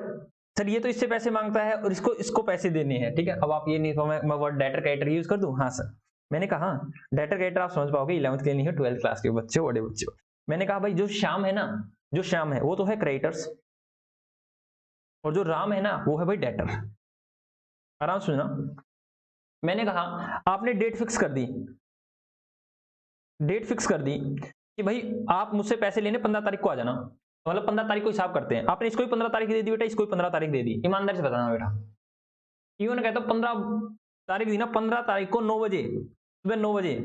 A: सर ये तो इससे पैसे मांगता है और इसको इसको पैसे देने हैं, ठीक है। अब आप ये नहीं तो मैं वर्ड डेटर कैरेक्टर यूज कर दूं? हाँ सर। मैंने कहा डेटर कैरेक्टर आप समझ पाओगे, 11th के नहीं हो, 12th क्लास के बच्चे, बड़े बच्चे। मैंने कहा भाई जो श्याम है ना, जो श्याम है वो तो है क्रेडिटर्स, और जो राम है ना वो है भाई डेटर। आराम से सुनना। मैंने कहा आपने डेट फिक्स कर दी, डेट फिक्स कर दी कि भाई आप मुझसे पैसे लेने 15 तारीख को आ जाना, मतलब 15 तारीख को हिसाब करते हैं। आपने इसको ही 15 तारीख दे दी बेटा, इसको ही 15 तारीख दे दी, ईमानदारी से बताना बेटा। इवन कहता हूँ 15 तारीख दी ना, 15 तारीख को 9 बजे, सुबह 9 बजे।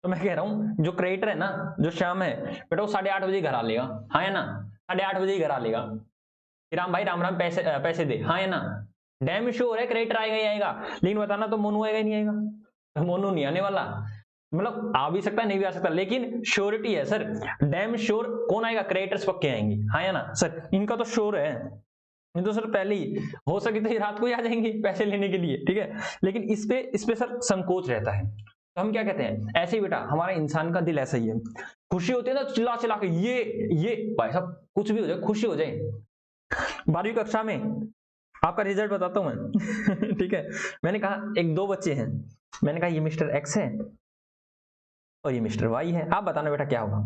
A: तो मैं कह रहा हूँ जो क्रेडिटर है ना, जो श्याम है बेटा, वो 8:30 बजे घर आ लेगा, हाँ है ना, 8:30 बजे ही घर आ लेगा। राम भाई राम राम पैसे पैसे दे, हाँ है ना। डैम श्योर है क्रेडिटर आएगा ही आएगा, लेकिन बताना तो मोनू आएगा ही नहीं आएगा, तो मोनू नहीं आने वाला। मतलब आ भी सकता है, नहीं भी आ सकता, लेकिन श्योरिटी है सर, डैम श्योर कौन आएगा, क्रेडिटर्स पक्के आएंगे, हाँ या ना सर। इनका तो श्योर है, नहीं तो सर पहले ही हो सके तो ये रात को ही आ जाएंगे पैसे लेने के लिए, ठीक है। लेकिन इस पे सर संकोच रहता है, तो हम क्या कहते हैं, ऐसे ही बेटा हमारा इंसान का दिल ऐसा ही है। खुशी होती है ना, चिल्ला चिल्ला के ये भाई साहब कुछ भी हो जाए, खुशी हो जाए। 12वीं कक्षा में आपका रिजल्ट बताता हूं मैं ठीक है। मैंने कहा एक दो बच्चे हैं, मैंने कहा ये मिस्टर एक्स है और ये मिस्टर वाई है, आप बताना बेटा क्या होगा।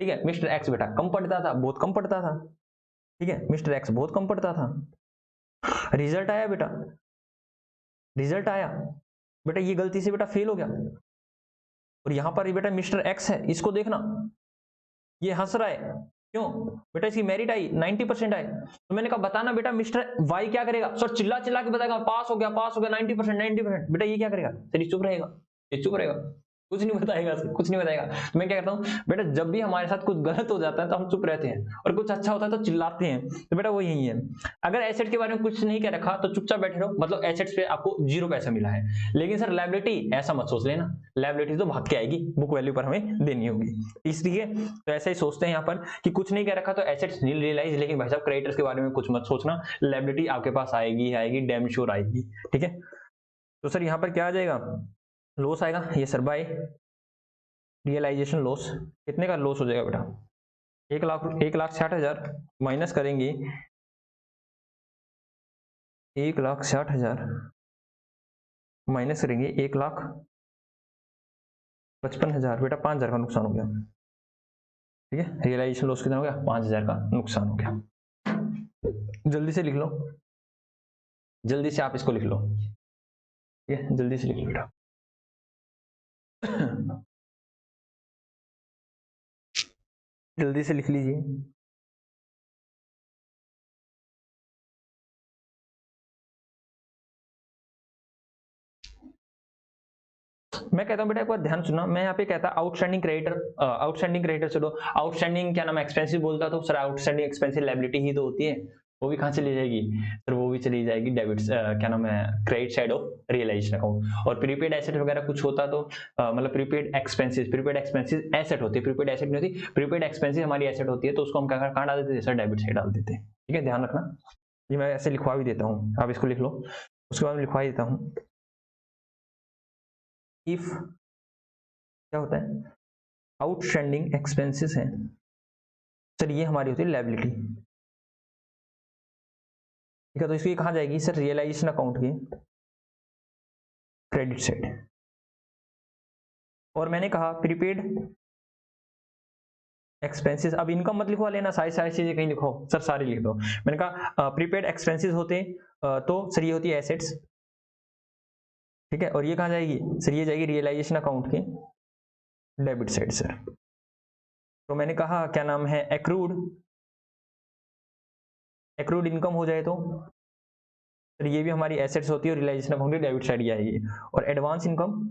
A: ठीक है, मिस्टर एक्स बेटा कम पढ़ता था, बहुत कम पढ़ता था, ठीक है, मिस्टर एक्स बहुत कम पढ़ता था। रिजल्ट आया बेटा, रिजल्ट आया बेटा, ये गलती से बेटा फेल हो गया। और यहां पर बेटा मिस्टर एक्स है, इसको देखना, ये हंस रहा है, क्यों बेटा, इसकी मेरिट आई 90% आए। तो मैंने कहा बताना बेटा मिस्टर वाई क्या करेगा? सर चिल्ला चिल्ला के बताएगा पास हो गया, पास हो गया, 90%, 90%। बेटा ये क्या करेगा? सर ये चुप रहेगा, ये चुप रहेगा, कुछ नहीं बताएगा, कुछ नहीं बताएगा। तो मैं क्या करता हूँ बेटा, जब भी हमारे साथ कुछ गलत हो जाता है तो हम चुप रहते हैं, और कुछ अच्छा होता है तो चिल्लाते हैं। तो बेटा वो यही है। अगर एसेट के बारे में कुछ नहीं कह रखा तो चुपचाप बैठे रहो, मतलब एसेट्स पे आपको 0 पैसा मिला है। लेकिन सर लायबिलिटी ऐसा मत सोच लेना, लायबिलिटी तो भाग के आएगी, बुक वैल्यू पर हमें देनी होगी, इसलिए तो ऐसा ही सोचते हैं यहाँ पर कि कुछ नहीं कह रखा तो एसेट्स नील रियलाइज, लेकिन भाई साहब क्रेडिटर्स के बारे में कुछ मत सोचना, लायबिलिटी आपके पास आएगी आएगी, डैम श्योर आएगी, ठीक है। तो सर यहाँ पर क्या आ जाएगा, लॉस आएगा, ये सर बाय रियलाइजेशन लॉस। कितने का लॉस हो जाएगा बेटा? 1,60,000 माइनस करेंगे, 1,60,000 माइनस करेंगे 1,55,000 बेटा, 5,000 का नुकसान हो गया, ठीक है। रियलाइजेशन लॉस कितना हो गया? 5,000 का नुकसान हो गया। जल्दी से लिख लो, जल्दी से आप इसको लिख लो, ठीक है, जल्दी से लिख लो बेटा जल्दी से लिख लीजिए। मैं कहता हूं बेटा एक बार ध्यान सुनना, मैं यहाँ पे कहता आउटस्टैंडिंग क्रेडिटर, आउटस्टैंडिंग क्रेडिटर चलो, आउटस्टैंडिंग क्या नाम है, एक्सपेंसिव बोलता तो सर आउटस्टैंडिंग एक्सपेंसिव लायबिलिटी ही तो होती है, वो भी कहां चली जाएगी सर? वो भी चली जाएगी डेबिट क्या नाम है, credit side of realisation account. और प्रीपेड एसेट वगैरह कुछ होता तो मतलब प्रीपेड एक्सपेंसिस एसेट होती है, प्रीपेड एसेट नहीं होती, प्रीपेड एक्सपेंसिस हमारी एसेट होती है, तो उसको हम कहाँ डाल देते हैं सर? डेबिट साइड डाल देते हैं, ठीक है, ध्यान रखना। ये मैं ऐसे लिखवा भी देता हूँ, आप इसको लिख लो, उसके बाद मैं लिखवा देता हूँ। इफ क्या होता है, आउटस्टैंडिंग एक्सपेंसेस है सर, ये हमारी होती है लायबिलिटी, ठीक है। तो इसकी कहां जाएगी सर? रियलाइजेशन अकाउंट की क्रेडिट साइड। और मैंने कहा प्रीपेड एक्सपेंसेस, अब इनकम मत लिखवा लेना, सारी सारी चीजें कहीं लिखो सर, सारी लिख दो। मैंने कहा प्रीपेड एक्सपेंसेस होते तो सर ये होती है एसेट्स, ठीक है, और ये कहाँ जाएगी सर, ये जाएगी रियलाइजेशन अकाउंट के डेबिट साइड सर। तो मैंने कहा क्या नाम है, एक्रूड इनकम हो जाए तो सर ये भी हमारी एसेट्स होती है और रियलाइजेशन अकाउंट की डेबिट साइड आएगी। और एडवांस इनकम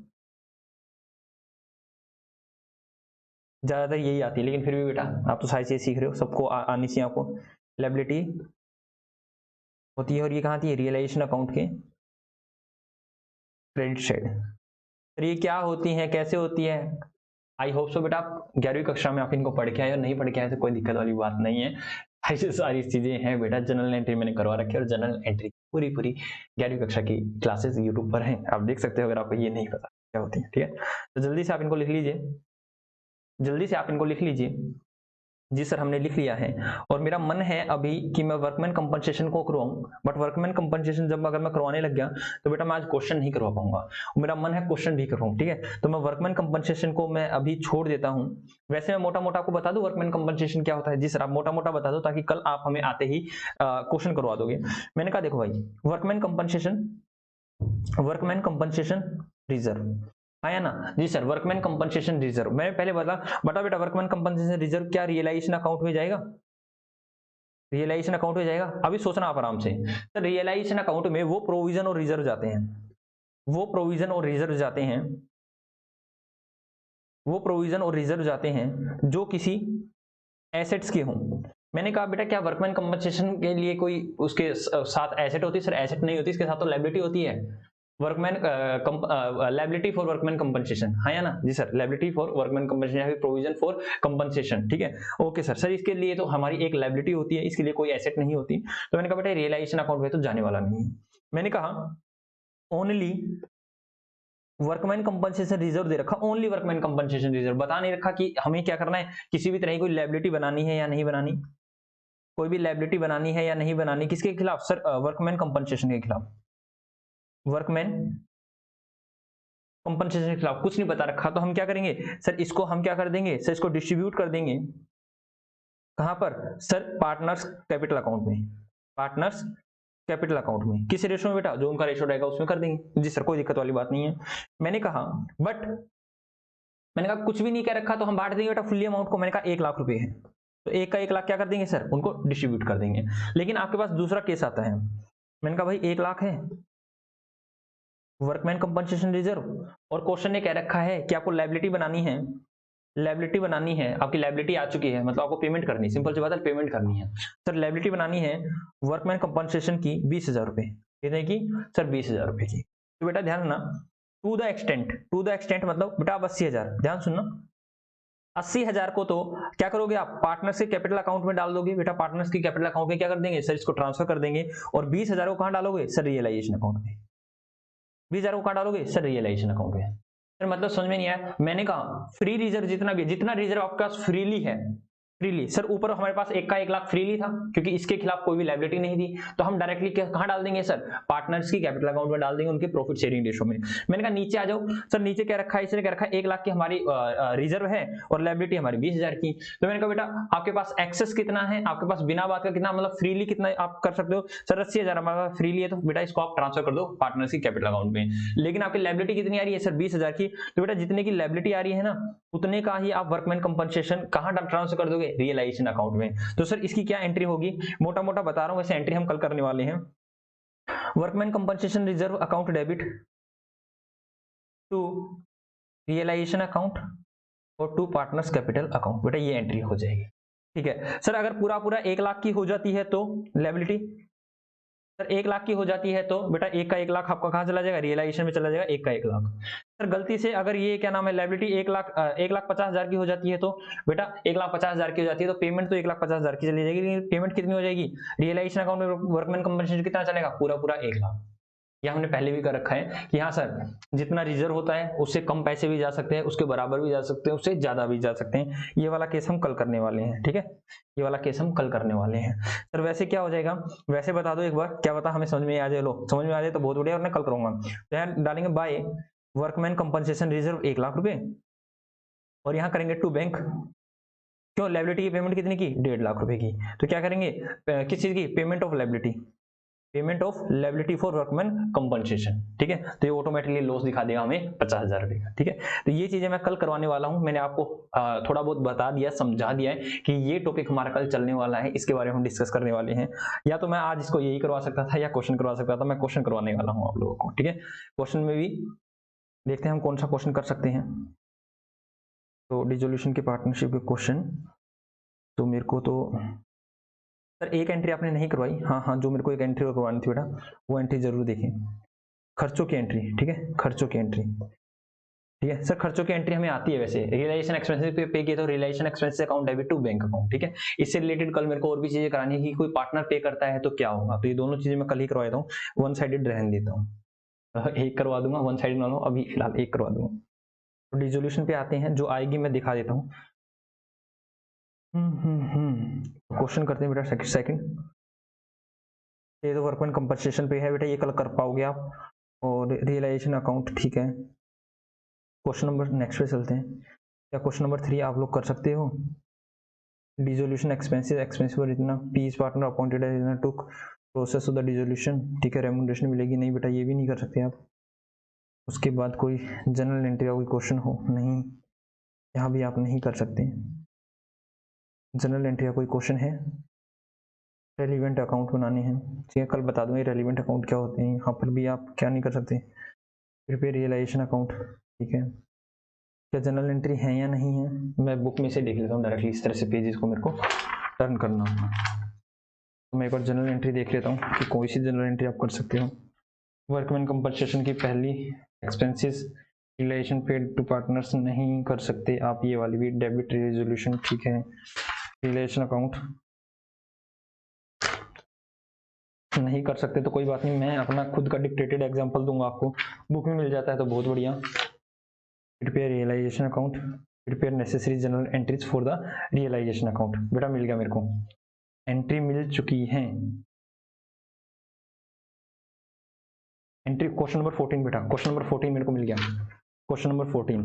A: ज्यादातर यही आती है, लेकिन फिर भी बेटा आप तो सारी चीजें सीख रहे हो, सबको आनी चाहिए आपको। लायबिलिटी होती है और ये कहाँ आती है, रियलाइजेशन अकाउंट के क्रेडिट साइड। तो ये क्या होती है, कैसे होती है, आई होप सो बेटा आप 11वीं कक्षा में आप इनको पढ़ के आए और नहीं पढ़ के आए तो कोई दिक्कत वाली बात नहीं है। ऐसी सारी चीजें हैं बेटा, जनरल एंट्री मैंने करवा रखी है और जनरल एंट्री पूरी 11वीं कक्षा की क्लासेस यूट्यूब पर हैं, आप देख सकते हो अगर आपको ये नहीं पता क्या होती है, ठीक है। तो जल्दी से आप इनको लिख लीजिए, जल्दी से आप इनको लिख लीजिए। जी सर हमने लिख लिया है, और मेरा मन है अभी कि मैं वर्कमैन कंपनसेशन को करवाऊं, बट वर्कमैन कंपनसेशन जब अगर मैं करवाने लग गया तो बेटा मैं आज क्वेश्चन नहीं करवा पाऊंगा, मेरा मन है क्वेश्चन भी करवाऊं, ठीक है। तो मैं वर्कमैन कंपनसेशन को मैं अभी छोड़ देता हूं। वैसे मैं मोटा मोटा आपको बता दूं वर्कमैन कंपनसेशन क्या होता है। जी सर आप मोटा मोटा बता दो ताकि कल आप हमें आते ही क्वेश्चन करवा दोगे। मैंने कहा देखो भाई, वर्कमैन कंपनसेशन रिजर्व आया ना। जी सर वर्कमैन कंपनसेशन रिजर्व, मैंने पहले बता बेटा वर्कमैन कंपनसेशन रिजर्व क्या रियलाइजेशन अकाउंट में जाएगा, रियलाइजेशन अकाउंट में जाएगा। अभी सोचना आप आराम से, सर रियलाइजेशन अकाउंट में वो प्रोविजन और रिजर्व जाते हैं, वो प्रोविजन और रिजर्व जाते हैं, वो प्रोविजन और रिजर्व जाते हैं जो किसी एसेट्स के हों। मैंने कहा बेटा क्या वर्कमैन कंपनसेशन के लिए कोई उसके साथ एसेट होती है, सर एसेट नहीं होती, इसके साथ तो लायबिलिटी होती है, workman liability for workman compensation, हाँ या ना। जी sir liability for workman compensation या फिर प्रोविजन फॉर कंपनसेशन, ठीक है। ओके सर, सर इसके लिए तो हमारी एक लायबिलिटी होती है, इसके लिए कोई एसेट नहीं होती। तो मैंने कहा बेटा रियलाइजेशन अकाउंट में तो जाने वाला नहीं है। मैंने कहा ओनली वर्कमैन कंपनसेशन रिजर्व दे रखा, ओनली वर्कमैन कंपनसेशन रिजर्व, बता नहीं रखा कि हमें क्या करना है, किसी भी तरह की कोई लायबिलिटी बनानी है या नहीं बनानी, कोई भी लायबिलिटी बनानी है या नहीं बनानी, किसके खिलाफ सर, वर्कमैन कंपनसेशन के खिलाफ, वर्कमैन कंपनसेशन के खिलाफ कुछ नहीं बता रखा। तो हम क्या करेंगे सर, इसको हम क्या कर देंगे सर, इसको डिस्ट्रीब्यूट कर देंगे कहां पर सर, पार्टनर्स कैपिटल अकाउंट में, पार्टनर्स कैपिटल अकाउंट में किस रेशो में बेटा, जो उनका रेशो रहेगा उसमें कर देंगे। जी सर कोई दिक्कत वाली बात नहीं है। मैंने कहा बट मैंने कहा कुछ भी नहीं कह रखा तो हम बांट देंगे बेटा फुल्ली अमाउंट को। मैंने कहा 1 लाख रुपए है तो 1 का 1 लाख क्या कर देंगे सर, उनको डिस्ट्रीब्यूट कर देंगे। लेकिन आपके पास दूसरा केस आता है, मैंने कहा भाई 1 लाख है वर्कमैन कंपनसेशन रिजर्व, और क्वेश्चन ने कह रखा है कि आपको लायबिलिटी बनानी है, लायबिलिटी बनानी है, आपकी लायबिलिटी आ चुकी है, मतलब आपको पेमेंट करनी, सिंपल सी बात है पेमेंट करनी है। सर लायबिलिटी बनानी है वर्कमैन कंपनसेशन की 20,000 रुपए, कितने की सर 20,000 रुपए की। तो बेटा ध्यान रखना, टू द एक्सटेंट मतलब बेटा आप 80,000, ध्यान सुनना, 80,000 को तो क्या करोगे आप, पार्टनर्स के कैपिटल अकाउंट में डाल दोगे बेटा, पार्टनर्स की कैपिटल अकाउंट में क्या कर देंगे सर, इसको ट्रांसफर कर देंगे। और 20,000 को कहां डालोगे सर, रियलाइजेशन अकाउंट में। 20,000 को कहां डालोगे सर, रियलाइजेशन अकाउंट में। सर मतलब समझ में नहीं आया। मैंने कहा फ्री रिजर्व जितना भी, जितना रिजर्व आपके पास फ्रीली है, फ्रीली सर, ऊपर हमारे पास 1 का 1 लाख फ्रीली था क्योंकि इसके खिलाफ कोई भी लायबिलिटी नहीं थी, तो हम डायरेक्टली कहां डाल देंगे सर, पार्टनर्स की कैपिटल अकाउंट में डाल देंगे, उनके प्रॉफिट शेयरिंग रेशो में। मैंने कहा नीचे आ जाओ सर, नीचे क्या रखा है, इसने क्या रखा है 1 लाख की हमारी रिजर्व है और लायबिलिटी हमारी 20,000 की। तो मैंने कहा बेटा आपके पास एक्सेस कितना है, आपके पास बिना बात का कितना, मतलब फ्रीली कितना आप कर सकते हो सर, 80,000 हमारे पास फ्रीली है, तो बेटा इसको आप ट्रांसफर कर दो पार्टनर्स की कैपिटल अकाउंट में। लेकिन आपकी लायबिलिटी कितनी आ रही है सर, 20,000 की, तो बेटा जितने की लायबिलिटी आ रही है ना उतने का ही आप वर्कमैन कंपनसेशन कहां ट्रांसफर कर दोगे, रियलाइजेशन अकाउंट में। तो सर इसकी क्या एंट्री होगी, मोटा मोटा बता रहा हूं, वैसे एंट्री हम कल करने वाले हैं। Workman compensation reserve account debit to realisation account और टू पार्टनर्स कैपिटल अकाउंट, बेटा ये एंट्री हो जाएगी। ठीक है सर, अगर पूरा पूरा 1 लाख की हो जाती है तो लायबिलिटी सर 1 लाख की हो जाती है तो बेटा 1 का 1 लाख आपका कहां चला जाएगा, रियलाइजेशन में चला जाएगा 1 का 1 लाख। सर गलती से अगर ये क्या नाम है लायबिलिटी 1,50,000 की हो जाती है तो बेटा 1,50,000 की हो जाती है तो पेमेंट तो 1,50,000 की चली जाएगी, लेकिन पेमेंट कितनी हो जाएगी, रियलाइजेशन अकाउंट में वर्कमैन कंपनसेशन कितना चलेगा, पूरा पूरा 1 लाख। ये हमने पहले भी कर रखा है कि हाँ सर जितना रिजर्व होता है उससे कम पैसे भी जा सकते हैं, उसके बराबर भी जा सकते हैं, उससे ज्यादा भी जा सकते हैं। ये वाला केस हम कल करने वाले हैं, ठीक है, ये वाला केस हम कल करने वाले हैं। सर वैसे क्या हो जाएगा, वैसे बता दो एक बार, क्या बता हमें समझ में आ जाए, लो समझ में आ जाए तो बहुत बढ़िया, और मैं कल करूंगा। तो यहाँ डालेंगे by workman compensation reserve 1 lakh रुपए, और यहाँ करेंगे टू बैंक क्यों, लायबिलिटी की पेमेंट कितनी की, 1.5 लाख रुपए की। तो क्या करेंगे, किस चीज की, payment of liability, payment of liability for workman compensation, ठीक है। तो ये ऑटोमेटिकली लॉस दिखा देगा हमें 50,000 रुपए का, ठीक है। तो ये चीजें मैं कल करवाने वाला हूं, मैंने आपको थोड़ा बहुत बता दिया, समझा दिया है कि ये टॉपिक हमारा कल चलने वाला है, इसके बारे में हम डिस्कस करने वाले हैं। या तो मैं आज इसको यही करवा सकता था या क्वेश्चन करवा सकता था, मैं क्वेश्चन करवाने वाला हूँ आप लोगों को, ठीक है। क्वेश्चन में भी देखते हैं हम कौन सा क्वेश्चन कर सकते हैं। तो डिसोल्यूशन की पार्टनरशिप के क्वेश्चन, तो मेरे को तो सर एक एंट्री आपने नहीं करवाई, हाँ हाँ, जो मेरे को एक एंट्री करवानी थी बेटा, वो एंट्री जरूर देखें, खर्चों की एंट्री, ठीक है, खर्चों की एंट्री, ठीक है। सर खर्चों की एंट्री हमें आती है वैसे, रियलाइजेशन एक्सपेंसेस पे किया तो realisation expenses account debit to bank account, ठीक है। इससे रिलेटेड कल मेरे को और भी चीजें करानी है कि कोई पार्टनर पे करता है तो क्या होगा, तो ये दोनों चीजें मैं कल ही करवा देता हूँ, वन साइडेड रहने देता हूँ, एक करवा दूंगा, वन साइडेड ना लो, अभी फिलहाल एक करवा दूंगा। तो डिसोल्यूशन पे आते हैं, जो आएगी मैं दिखा देता हूँ। क्वेश्चन करते हैं बेटा, सेकंड, ये तो वर्कमैन कंपनसेशन पे है बेटा, ये कल कर पाओगे आप, और रियलाइजेशन अकाउंट, ठीक है। क्वेश्चन नंबर नेक्स्ट पे चलते हैं, या क्वेश्चन नंबर 3 आप लोग कर सकते हो, डिसोल्यूशन एक्सपेंसेस, एक्सपेंस पर इतना, पीस पार्टनर अपॉइंटेड है इतना, टुक प्रोसेस ऑफ द डिसोल्यूशन, ठीक है, रेम्यूनरेशन मिलेगी, नहीं बेटा ये भी नहीं कर सकते आप। उसके बाद कोई जनरल एंट्री का कोई क्वेश्चन हो, नहीं, यहाँ भी आप नहीं कर सकते। जनरल एंट्री का कोई क्वेश्चन है, रेलिवेंट अकाउंट बनाने हैं, ठीक है, कल बता दूंगा रेलिवेंट अकाउंट क्या होते हैं, यहाँ पर भी आप क्या नहीं कर सकते, प्रिपेयर रियलाइजेशन अकाउंट, ठीक है। क्या जनरल एंट्री है या नहीं है, मैं बुक में से देख लेता हूँ डायरेक्टली, इस तरह से पेजेस को मेरे को टर्न करना होगा, तो मैं एक बार जनरल एंट्री देख लेता हूँ कि कोई सी जनरल एंट्री आप कर सकते हो। वर्कमैन कंपनसेशन की पहली, expenses relation paid to partners नहीं कर सकते आप, ये वाली भी डेबिट रेजोल्यूशन, ठीक है। रिलेशन अकाउंट नहीं कर सकते तो कोई बात नहीं, मैं अपना खुद का डिक्टेटेड एग्जांपल दूंगा आपको, बुक में मिल जाता है तो बहुत बढ़िया। Prepare realisation account, prepare necessary journal entries for the realisation account, बेटा मिल गया मेरे को, एंट्री मिल चुकी है, एंट्री क्वेश्चन नंबर 14 बेटा, क्वेश्चन नंबर 14 मेरे को मिल गया, क्वेश्चन नंबर 14,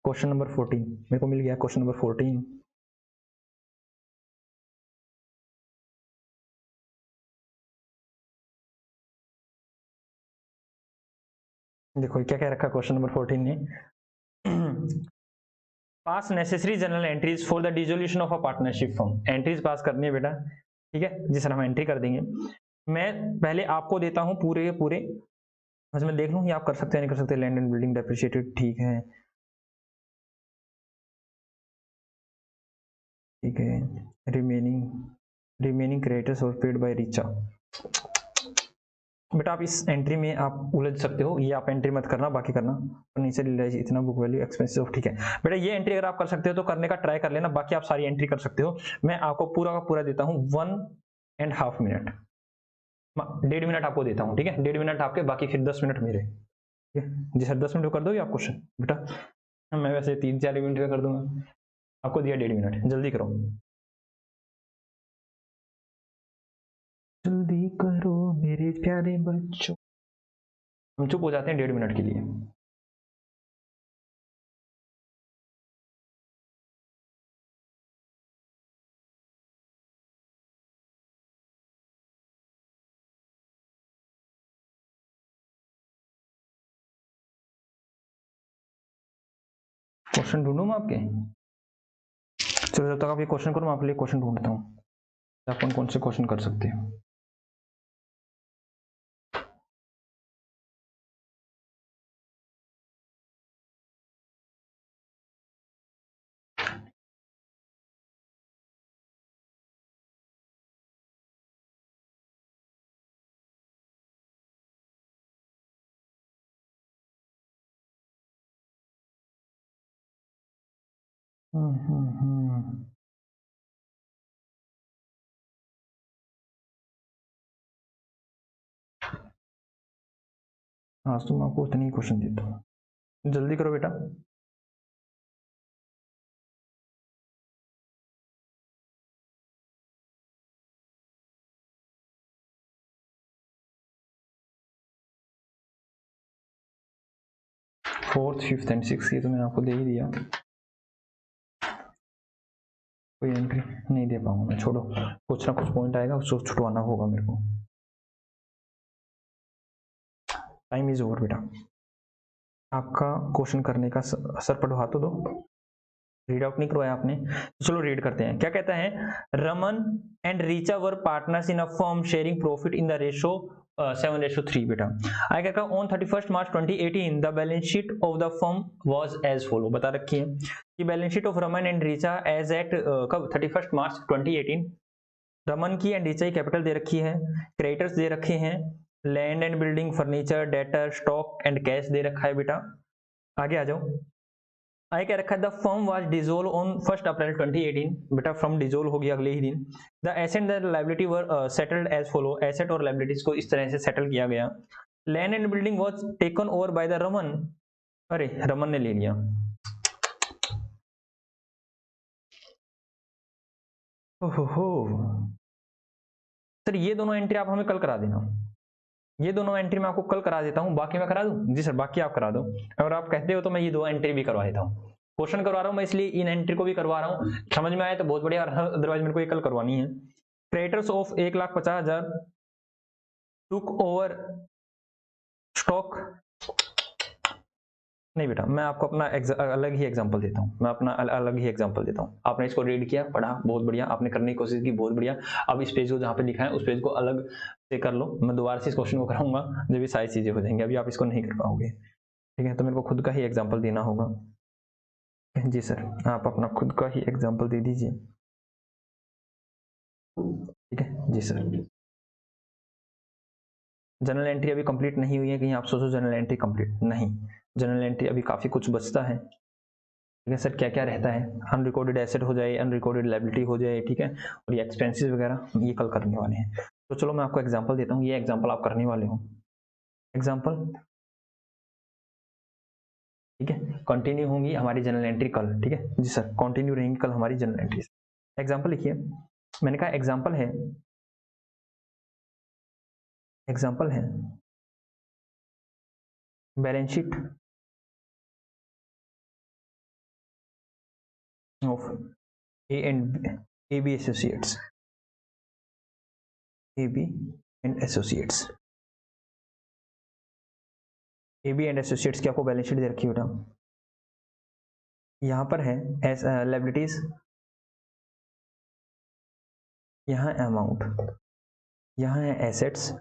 A: क्वेश्चन नंबर 14 मेरे को मिल गया, क्वेश्चन नंबर 14। देखो क्या क्या रखा क्वेश्चन नंबर 14 ने, पास necessary journal entries for the dissolution of a partnership firm, entries pass करनी है बेटा, ठीक है, जिस तरह हम एंट्री कर देंगे। मैं पहले आपको देता हूं पूरे के पूरे, बस मैं देख लूं ये आप कर सकते हैं नहीं कर सकते, लैंड एंड बिल्डिंग डेप्रिशिएटेड, ठीक है, ठीक है, रिमेनिंग रिमेनिंग क्रेडिटर्स और पेड बाय रिचा, बेटा आप इस एंट्री में आप उलझ सकते हो, ये आप एंट्री मत करना, बाकी करना, नीचे इतना बुक वैल्यू एक्सपेंसिव ऑफ, ठीक है बेटा, ये एंट्री अगर आप कर सकते हो तो करने का ट्राई कर लेना, बाकी आप सारी एंट्री कर सकते हो। मैं आपको पूरा का पूरा देता हूँ 1.5 मिनट, 1.5 मिनट आपको देता हूँ, ठीक है, 1.5 मिनट आपके, बाकी फिर 10 मिनट मेरे, ठीक है जी सर, 10 मिनट कर दोगे आप क्वेश्चन बेटा, मैं वैसे 3-4 मिनट का कर दूंगा, आपको दिया 1.5 मिनट, जल्दी करो, जल्दी करो मेरे प्यारे बच्चों, हम चुप हो जाते हैं 1.5 मिनट के लिए। क्वेश्चन ढूंढूं मैं आपके, चलो जब तक आप ये क्वेश्चन करो मैं आपके लिए क्वेश्चन ढूंढता हूँ, आप कौन कौन से क्वेश्चन कर सकते हो। हम्म। आज तो मैं आपको उतनी ही क्वेश्चन देता हूँ, जल्दी करो बेटा। फोर्थ, फिफ्थ एंड सिक्स ये तो मैंने आपको दे ही दिया। कोई एंट्री नहीं दे पाऊंगा मैं, छोड़ो, कुछ ना कुछ पॉइंट आएगा उसको छुटवाना होगा मेरे को। टाइम इज ओवर बेटा, आपका क्वेश्चन करने का सर पढ़वा तो दो, रीड आउट नहीं करवाया आपने, तो चलो रीड करते हैं। क्या कहता है, Raman and Richa were partners in a firm sharing profit in the ratio 7:3 बेटा। आगे क्या कहा, on 31 March 2018 the balance sheet of the firm was as follow, बता रखी है कि balance sheet of Raman and Richa as at कब 31 मार्च 2018, रमन की एंड रीचा की कैपिटल दे रखी है, क्रेडिटर्स दे रखे हैं, land and building, furniture, debtor, stock and cash दे रखा है बेटा। आगे आ जाओ, आगे क्या रखा है, the firm was dissolve on 1 April 2018, बेटा फर्म डिसॉल्व हो गया अगले ही दिन। The asset and liability were settled as follow, asset और लायबिलिटीज को इस तरह से सेटल किया गया। Land and building was taken over by the Raman, अरे रमन ने ले लिया, ओहो सर ये दोनों एंट्री आप हमें कल करा देना, ये दोनों एंट्री मैं आपको कल करा देता हूँ, बाकी मैं करा दूं? जी सर बाकी आप करा दो, अगर आप कहते हो तो मैं ये दो एंट्री भी करवा देता हूँ। क्वेश्चन करवा रहा हूँ मैं इसलिए इन एंट्री को भी करवा रहा हूँ, समझ में आया तो बहुत बढ़िया, अदरवाइज मेरे को ये कल करवानी है। Creditors of 1,50,000 took over stock, नहीं बेटा मैं आपको अपना अलग ही एग्जांपल देता हूँ, मैं अपना अलग ही एग्जांपल देता हूँ। आपने इसको रीड किया, पढ़ा, बहुत बढ़िया, आपने करने की कोशिश की, बहुत बढ़िया। अब इस पेज को जहाँ पे लिखा है उस पेज को अलग से कर लो, मैं दोबारा से इस क्वेश्चन को कराऊंगा जब ये सारी चीजें हो जाएंगी, अभी आप इसको नहीं कर पाओगे, ठीक है? तो मेरे को खुद का ही एग्जाम्पल देना होगा। जी सर आप अपना खुद का ही एग्जाम्पल दे दीजिए, ठीक है? जी सर। जनरल एंट्री अभी कंप्लीट नहीं हुई है, कहीं आप सोचो जनरल एंट्री कंप्लीट नहीं, जनरल एंट्री अभी काफी कुछ बचता है, ठीक है सर? क्या क्या रहता है, अनरिकॉर्डेड एसेट हो जाए, अनरिकॉर्डेड लायबिलिटी हो जाए, ठीक है, और ये एक्सपेंसेस वगैरह ये कल करने वाले हैं। तो चलो मैं आपको एग्जांपल देता हूँ, ये एग्जांपल आप करने वाले हो, एग्जांपल, ठीक है? कंटिन्यू होंगी हमारी जनरल एंट्री कल, ठीक है? जी सर कंटिन्यू रहेंगी कल हमारी जनरल एंट्री। एग्जांपल लिखिए, मैंने कहा एग्जांपल है, एग्जांपल है balance sheet of A and A B associates, A B and associates, A B and associates की आपको बैलेंस शीट दे रखी है बेटा, यहाँ पर है लायबिलिटीज, यहाँ है अमाउंट, यहाँ है एसेट्स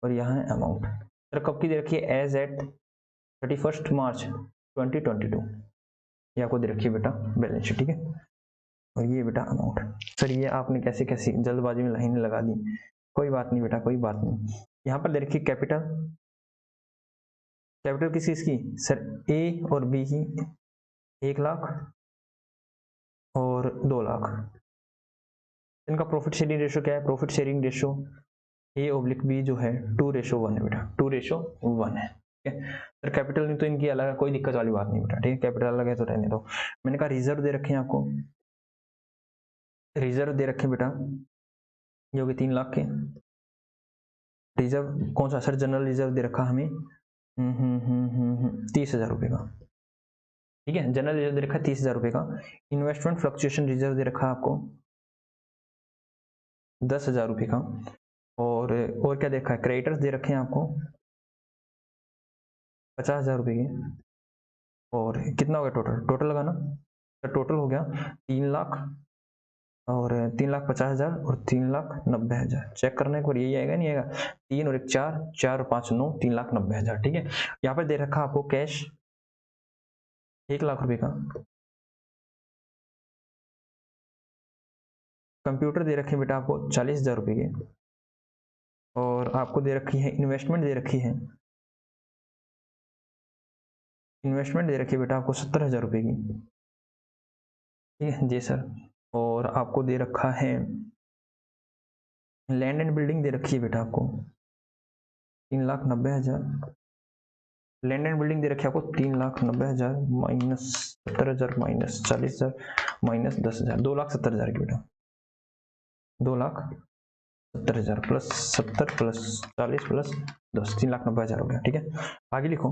A: और यहाँ है अमाउंट। सर कब की दे रखी है, एज एट 31 मार्च 2022, ये आपको दे रखी है बेटा बैलेंस शीट, ठीक है? और ये बेटा अमाउंट। सर ये आपने कैसे कैसी जल्दबाजी में लाइन लगा दी, कोई बात नहीं बेटा, कोई बात नहीं। यहाँ पर दे रखी है कैपिटल, कैपिटल किस चीज की सर, ए और बी की, 1 लाख और 2 लाख। इनका प्रॉफिट शेयरिंग रेशो क्या है, प्रॉफिट शेयरिंग रेशो A/B जो है 2:1 है बेटा, 2:1 है, ठीक है? सर कैपिटल नहीं तो इनकी अलग है, कोई दिक्कत वाली बात नहीं बेटा, ठीक है? कैपिटल अलग है तो रहने दो। मैंने कहा रिजर्व दे रखे हैं आपको, रिजर्व दे रखे बेटा जो कि 3 लाख के, रिजर्व कौन सा सर, जनरल रिजर्व दे रखा हमें 30,000 रुपए का, ठीक है? जनरल रिजर्व दे रखा है 30,000 रुपए का। इन्वेस्टमेंट फ्लक्चुएशन रिजर्व दे रखा है आपको 10,000 रुपए का, और क्या देखा है, क्रेडिटर्स दे रखे हैं आपको 50,000 रुपए के, और कितना हो गया टोटल, टोटल लगाना, तो टोटल हो गया 3 लाख और 3,50,000 और 3,90,000, चेक करना एक बार, यही आएगा नहीं आएगा, 3 और 1 4, 4 और 5 9, 3,90,000, ठीक है? यहाँ पर दे रखा आपको कैश 1 लाख रुपए का, कंप्यूटर दे रखे बेटा आपको 40,000 रुपए के, और आपको दे रखी है इन्वेस्टमेंट दे रखी है, इन्वेस्टमेंट दे रखी है बेटा आपको 70,000 रुपए की, ठीक है? जी सर। और आपको दे रखा है लैंड एंड बिल्डिंग दे रखी है बेटा आपको 3,90,000, लैंड एंड बिल्डिंग दे रखी है आपको 3,90,000 माइनस 70,000 माइनस 40,000 माइनस 10,000, 2,70,000 की बेटा, 2,70,000 प्लस 70 प्लस 40 प्लस 10, 3,90,000 हो गया, ठीक है? आगे लिखो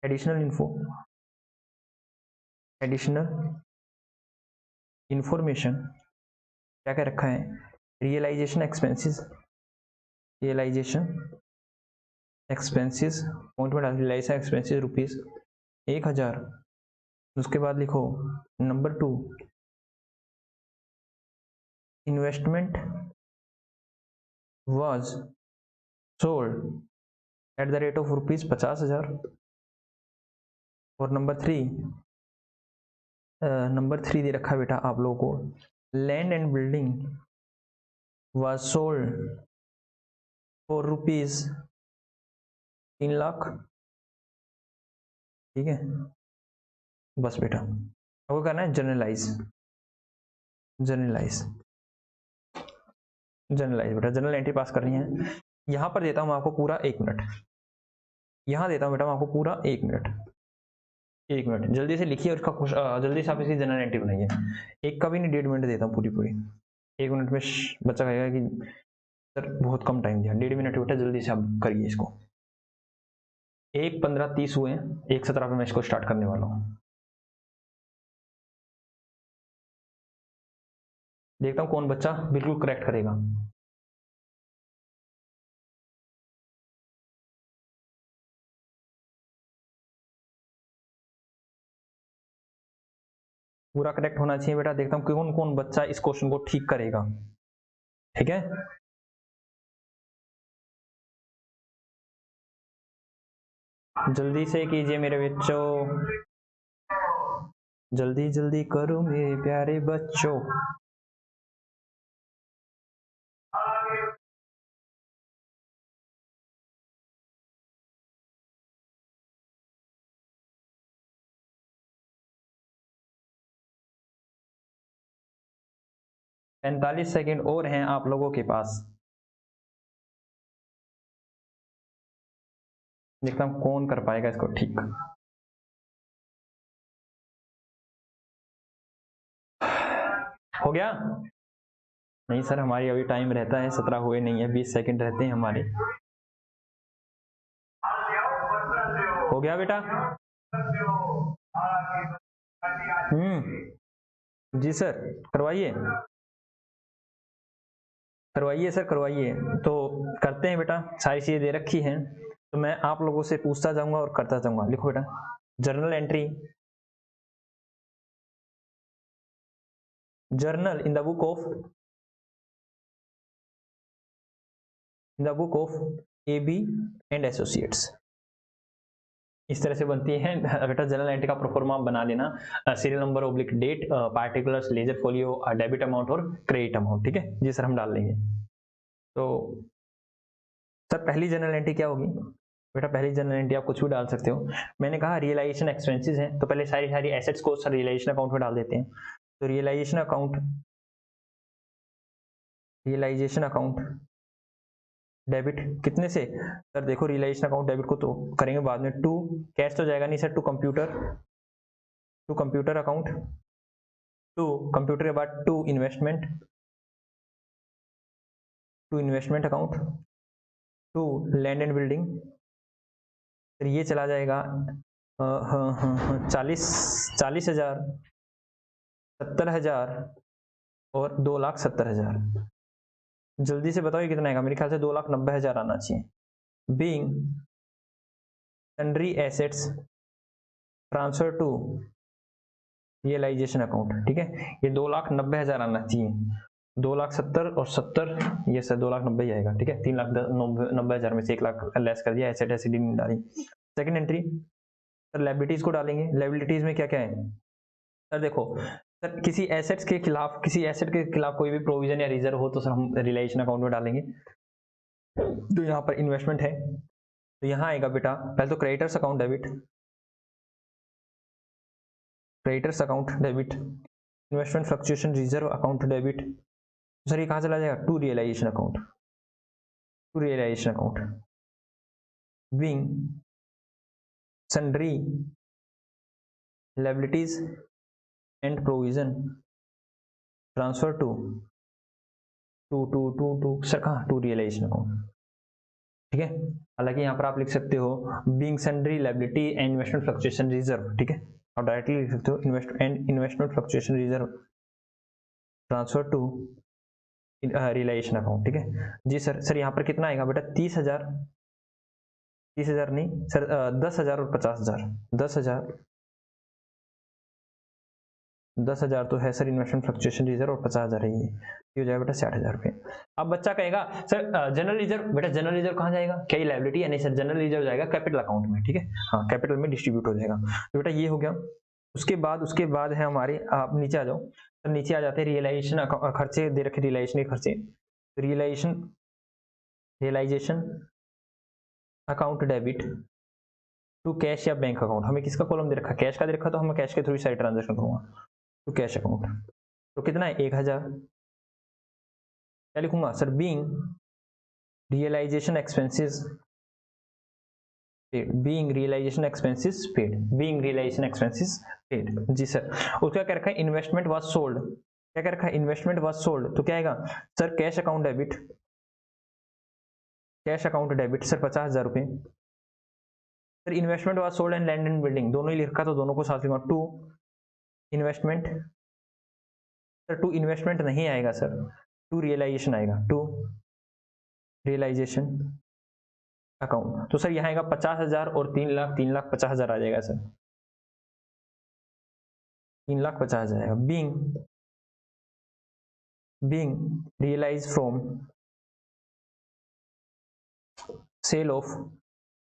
A: एडिशनल इन्फो, एडिशनल इंफॉर्मेशन क्या क्या रखा है, realisation expenses, realisation expenses point में डाल, रियलाइजेशन एक्सपेंसेस रुपीज 1000। उसके बाद लिखो number 2, investment was sold at the rate of rupees 50,000। और नंबर 3 दे रखा है बेटा आप लोगों को, land and building was sold for rupees 3 lakh. ठीक है, बस बेटा आपको करना है जनरलाइज, जनरलाइज जनरलाइज बेटा, जनरल एंट्री पास करनी है। यहां पर देता हूं आपको पूरा 1 मिनट, यहां देता हूं बेटा आपको पूरा 1 मिनट, 1 मिनट जल्दी से लिखिए और इसका जल्दी से आप इसकी जनरल एंट्री बनाइए। एक का भी नहीं, 1.5 मिनट देता हूँ पूरी पूरी, 1 मिनट में बच्चा कहेगा कि सर बहुत कम टाइम दिया। 1.5 मिनट बेटा जल्दी से आप करिए इसको। 1:15:30 हुए, 1:17 पे मैं इसको स्टार्ट करने वाला हूँ। देखता हूँ कौन बच्चा बिल्कुल करेक्ट करेगा। पूरा करेक्ट होना चाहिए बेटा। देखता हूँ कौन कौन बच्चा इस क्वेश्चन को ठीक करेगा। ठीक है, जल्दी से कीजिए मेरे बच्चों, जल्दी जल्दी करो मेरे प्यारे बच्चों। पैंतालीस सेकेंड और हैं आप लोगों के पास। देखता हूँ कौन कर पाएगा इसको ठीक। हो गया? नहीं सर, हमारी अभी टाइम रहता है, 17 हुए नहीं है, 20 सेकंड रहते हैं हमारे। हो गया बेटा? जी सर, करवाइए करवाइए सर, करवाइए। तो करते हैं बेटा, सारी चीजें दे रखी हैं तो मैं आप लोगों से पूछता जाऊंगा और करता जाऊंगा। लिखो बेटा, journal entry, journal in the book of AB and associates. इस तरह से बनती है बेटा जर्नल एंट्री का प्रोफॉर्मा बना लेना, serial number oblique date, particulars, ledger folio, debit amount और क्रेडिट अमाउंट। ठीक है जी सर, हम डाल लेंगे। तो सर पहली जनरल एंट्री क्या होगी बेटा? पहली जनरल एंट्री आप कुछ भी डाल सकते हो। मैंने कहा रियलाइजेशन एक्सपेंसेस है, तो पहले सारी सारी एसेट्स को सर रियलाइजेशन अकाउंट में डाल देते हैं। तो रियलाइजेशन अकाउंट डेबिट कितने से? सर देखो रियलाइजेशन अकाउंट डेबिट को तो करेंगे बाद में, टू कैश तो जाएगा नहीं sir, to computer account, to computer के बाद to investment account, to land and building. फिर ये चला जाएगा 40,000, 70,000 और 2,70,000। जल्दी से बताओ ये कितना आएगा? मेरे ख्याल से 2,90,000 आना चाहिए। Being sundry assets transfer to realisation account. ठीक है, ये 2,90,000 आना चाहिए। 2,70,000 और 70, ये सर 2,90,000 ही आएगा। ठीक है, 3,90,000 में से 1 लाख लेस कर दिया, एसेट एसिडी नहीं डाली। सेकंड एंट्री सर लायबिलिटीज को डालेंगे। लायबिलिटीज में क्या क्या है सर? देखो सर, किसी एसेट के खिलाफ कोई भी प्रोविजन या रिजर्व हो तो सर हम रियलाइजेशन अकाउंट में डालेंगे। तो यहाँ पर इन्वेस्टमेंट है तो यहाँ आएगा बेटा पहले तो creditors account debit, investment fluctuation reserve account debit. Sir ये कहाँ चला जाएगा? To realisation account being sundry liabilities and provision transfer to sir कहाँ? To realisation account. ठीक है, हालांकि यहाँ पर आप लिख सकते हो being sundry liability and investment fluctuation reserve. ठीक है, आप डायरेक्टली लिख सकते हो investment fluctuation reserve transfer to realisation account. ठीक है जी सर। सर यहाँ पर कितना आएगा बेटा? 30,000, 30,000 नहीं सर, 10,000 और 50,000। 10,000, 10,000 तो है सर इन्वेस्टमेंट फ्लक्चुएशन रिजर्व, और 50,000 है ये हो जाएगा बेटा 60,000 रुपये। अब बच्चा कहेगा सर जनरल रिजर्व, बेटा जनरल रिजर्व कहाँ जाएगा? क्या ये लायबिलिटी है? नहीं सर, जनरल रिजर्व जाएगा कैपिटल अकाउंट में। ठीक है, हाँ कैपिटल में डिस्ट्रीब्यूट हो जाएगा। तो बेटा ये हो गया। उसके बाद है हमारे, आप नीचे आ जाओ सर, नीचे आ जाते हैं रियलाइजेशन खर्चे दे रखे, रियलाइजेशन के खर्चे। Realisation account debit to cash या बैंक अकाउंट। हमें किसका कॉलम दे रखा? कैश का दे रखा, तो हम कैश के थ्रू सारी ट्रांजेक्शन करूंगा टू कैश अकाउंट। तो कितना है? 1,000। क्या लिखूंगा sir? Being realisation expenses paid, being realisation expenses paid, being realisation expenses paid. जी सर। उसका क्या रखा है? Investment was sold. क्या क्या रखा है? इन्वेस्टमेंट वाज सोल्ड, तो क्या आएगा sir? Cash account debit, cash account debit sir 50,000 रुपये। Sir investment was sold and land and building, दोनों ही लिखा, तो दोनों को साथ लिखूंगा। To investment, sir to investment नहीं आएगा सर, टू रियलाइजेशन आएगा, टू रियलाइजेशन अकाउंट। तो सर यहाँ आएगा 50,000 और 3,00,000, 3,50,000 आ जाएगा सर, 3,50,000 आएगा। Being realise from sale of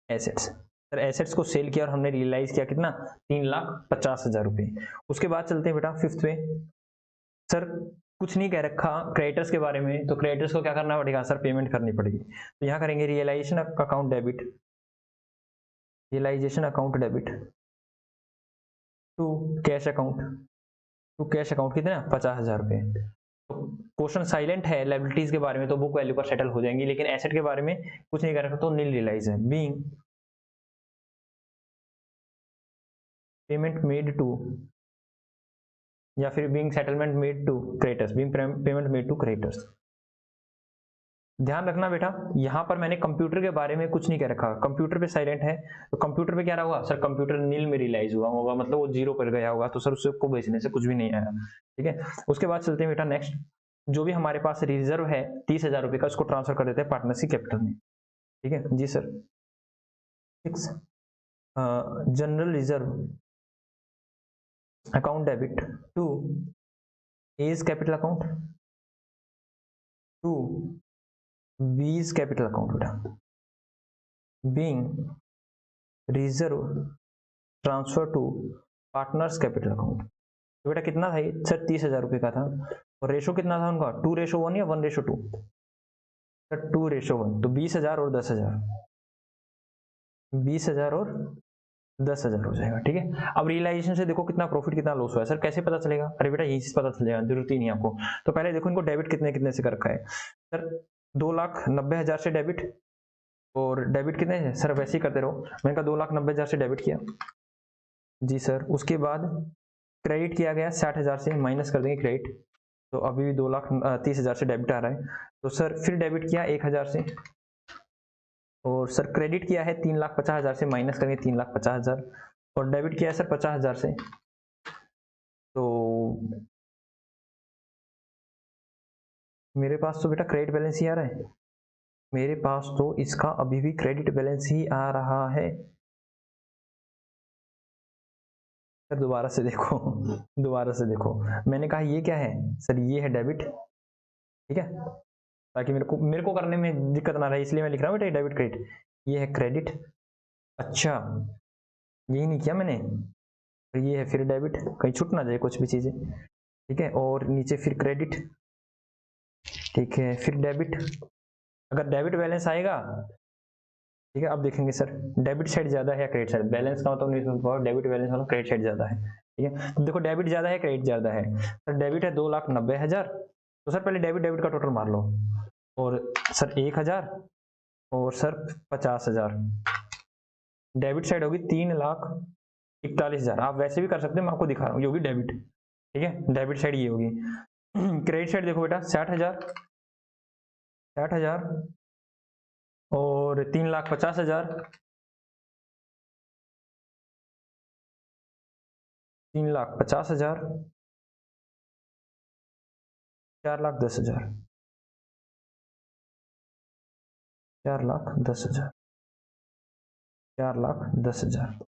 A: assets. Sir assets को सेल किया और हमने रियलाइज किया कितना? 3,50,000 रुपये। उसके बाद चलते हैं बेटा फिफ्थ में। सर कुछ नहीं कह रखा क्रेडिटर्स के बारे में, तो क्रेडिटर्स को क्या करना पड़ेगा सर? पेमेंट करनी पड़ेगी। तो यहाँ करेंगे realisation account debit, realisation account debit to cash account, to cash account कितना? 50,000 रुपये। तो क्वेश्चन साइलेंट है लायबिलिटीज के बारे में, तो बुक वैल्यू पर सेटल हो जाएंगी, लेकिन एसेट के बारे में कुछ नहीं कर रखा, तो नील रियलाइज है। बीइंग पेमेंट मेड टू, या फिर being settlement made to creditors, being payment made to creditors. ध्यान रखना बेटा, यहां पर मैंने कंप्यूटर के बारे में कुछ नहीं कह रखा, कंप्यूटर पे साइलेंट है, तो कंप्यूटर पे क्या रहा होगा सर? कंप्यूटर नील में रियलाइज हुआ होगा, मतलब वो जीरो पर गया होगा, तो सर उसको बेचने से कुछ भी नहीं आया। ठीक है, उसके बाद चलते हैं बेटा नेक्स्ट। जो भी हमारे पास रिजर्व है 30,000 रुपये का, उसको ट्रांसफर कर देते हैं पार्टनरशिप कैपिटल में। ठीक है जी sir. Six, general reserve account debit to A's capital account, to B's capital account बेटा। Being reserve transfer to partners capital account. तो बेटा कितना था ये सर? 30,000 रुपये का था, और रेशो कितना था उनका? 2:1 या 1:2? सर 2:1, तो 20,000 और 10,000, 20,000 और 10,000 हो जाएगा। ठीक है, अब रियलाइजेशन से देखो कितना प्रॉफिट कितना लॉस हुआ है। सर कैसे पता चलेगा? अरे बेटा यही चीज पता चलेगा, जरूरत ही नहीं आपको। तो पहले देखो इनको डेबिट कितने कितने से कर रखा है सर? 2,90,000 से डेबिट, और डेबिट कितने है सर? वैसे ही करते रहो, मैंने कहा 2,90,000 से डेबिट किया जी सर। उसके बाद क्रेडिट किया गया 60,000 से, माइनस कर देंगे क्रेडिट, तो अभी भी 2,30,000 से डेबिट आ रहा है। तो सर फिर डेबिट किया 1,000 से, और सर क्रेडिट किया है 3,50,000 से, माइनस करेंगे 3,50,000, और डेबिट किया है सर 50,000 से। तो मेरे पास तो बेटा क्रेडिट बैलेंस ही आ रहा है, मेरे पास तो इसका अभी भी क्रेडिट बैलेंस ही आ रहा है। सर दोबारा से देखो, दोबारा से देखो, मैंने कहा ये क्या है सर? ये है डेबिट। ठीक है, ताकि मेरे को करने में दिक्कत ना रहे, इसलिए मैं लिख रहा हूँ बेटा डेबिट क्रेडिट। ये है क्रेडिट, अच्छा यही नहीं किया मैंने, ये है फिर डेबिट, कहीं छूट ना जाए कुछ भी चीजें। ठीक है, और नीचे फिर क्रेडिट, ठीक है फिर डेबिट। अगर डेबिट बैलेंस आएगा, ठीक है अब देखेंगे सर डेबिट साइड ज्यादा है या क्रेडिट साइड। बैलेंस का मतलब नहीं, डेबिट बैलेंस मतलब क्रेडिट साइड ज्यादा है। ठीक है, तो देखो डेबिट ज्यादा है क्रेडिट ज्यादा है। सर डेबिट है 2,90,000, तो सर पहले डेबिट डेबिट का टोटल मार लो, और सर 1,000, और सर 50,000। डेबिट साइड होगी 3,41,000। आप वैसे भी कर सकते हैं, मैं आपको दिखा रहा हूँ, ये होगी डेबिट। ठीक है, डेबिट साइड ये होगी। क्रेडिट साइड देखो बेटा 60,000, 60,000 और 3,50,000, 3,50,000, 4,10,000, 4,10,000, 4,10,000।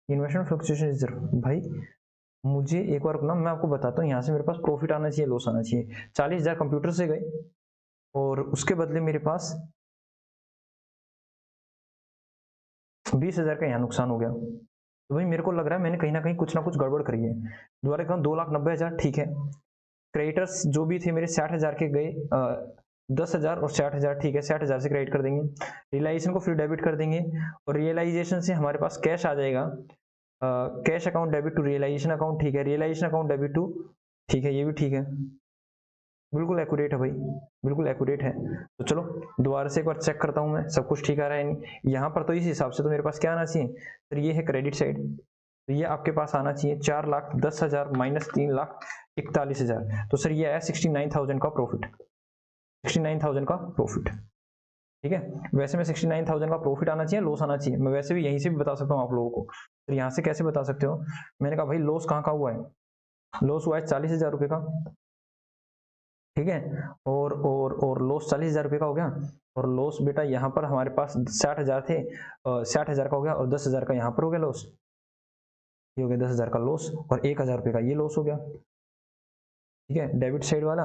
A: Investment fluctuation is zero. भाई मुझे एक बार ना मैं आपको बताता हूँ, यहाँ से मेरे पास प्रॉफिट आना चाहिए, लॉस आना चाहिए। 40,000 कंप्यूटर से गए और उसके बदले मेरे पास 20,000 का यहाँ नुकसान हो गया। तो भाई मेरे को लग रहा है मैंने कहीं ना कुछ गड़बड़ करी है। दोबारा कहूँ 2,90,000 ठीक है। क्रेडिटर्स जो भी थे मेरे 60,000 के गए, 10,000 और 60,000 ठीक है, 60,000 से क्रेडिट कर देंगे। रियलाइजेशन को फिर डेबिट कर देंगे और रियलाइजेशन से हमारे पास कैश आ जाएगा। Cash account debit to realisation account, ठीक है। रियलाइजेशन अकाउंट डेबिट टू, ठीक है, ये भी ठीक है, बिल्कुल एक्यूरेट है भाई, बिल्कुल एक्यूरेट है। तो चलो दोबारा से एक बार चेक करता हूँ मैं सब कुछ ठीक आ रहा है नहीं। यहाँ पर तो इस हिसाब से तो मेरे पास क्या आना चाहिए सर, ये है क्रेडिट साइड, तो ये आपके पास आना चाहिए 4,10,000 माइनस 3,41,000। तो सर ये आया 69,000 का प्रॉफिट, 69,000 का प्रॉफिट, ठीक है। वैसे में 69,000 का प्रॉफिट आना चाहिए, लॉस आना चाहिए। मैं वैसे भी यहीं से भी बता सकता हूँ आप लोगों को। तो यहाँ से कैसे बता सकते हो, मैंने कहा भाई लॉस कहाँ का हुआ है, लॉस हुआ है 40,000 रुपये का, ठीक है। और लॉस 40,000 रुपये का हो गया। और लॉस बेटा यहाँ पर हमारे पास 60,000 थे, 60,000 का हो गया और 10,000 का यहाँ पर हो गया लॉस, ये हो गया 10,000 का लॉस और 1,000 रुपये का ये लॉस हो गया, ठीक है। डेबिट साइड वाला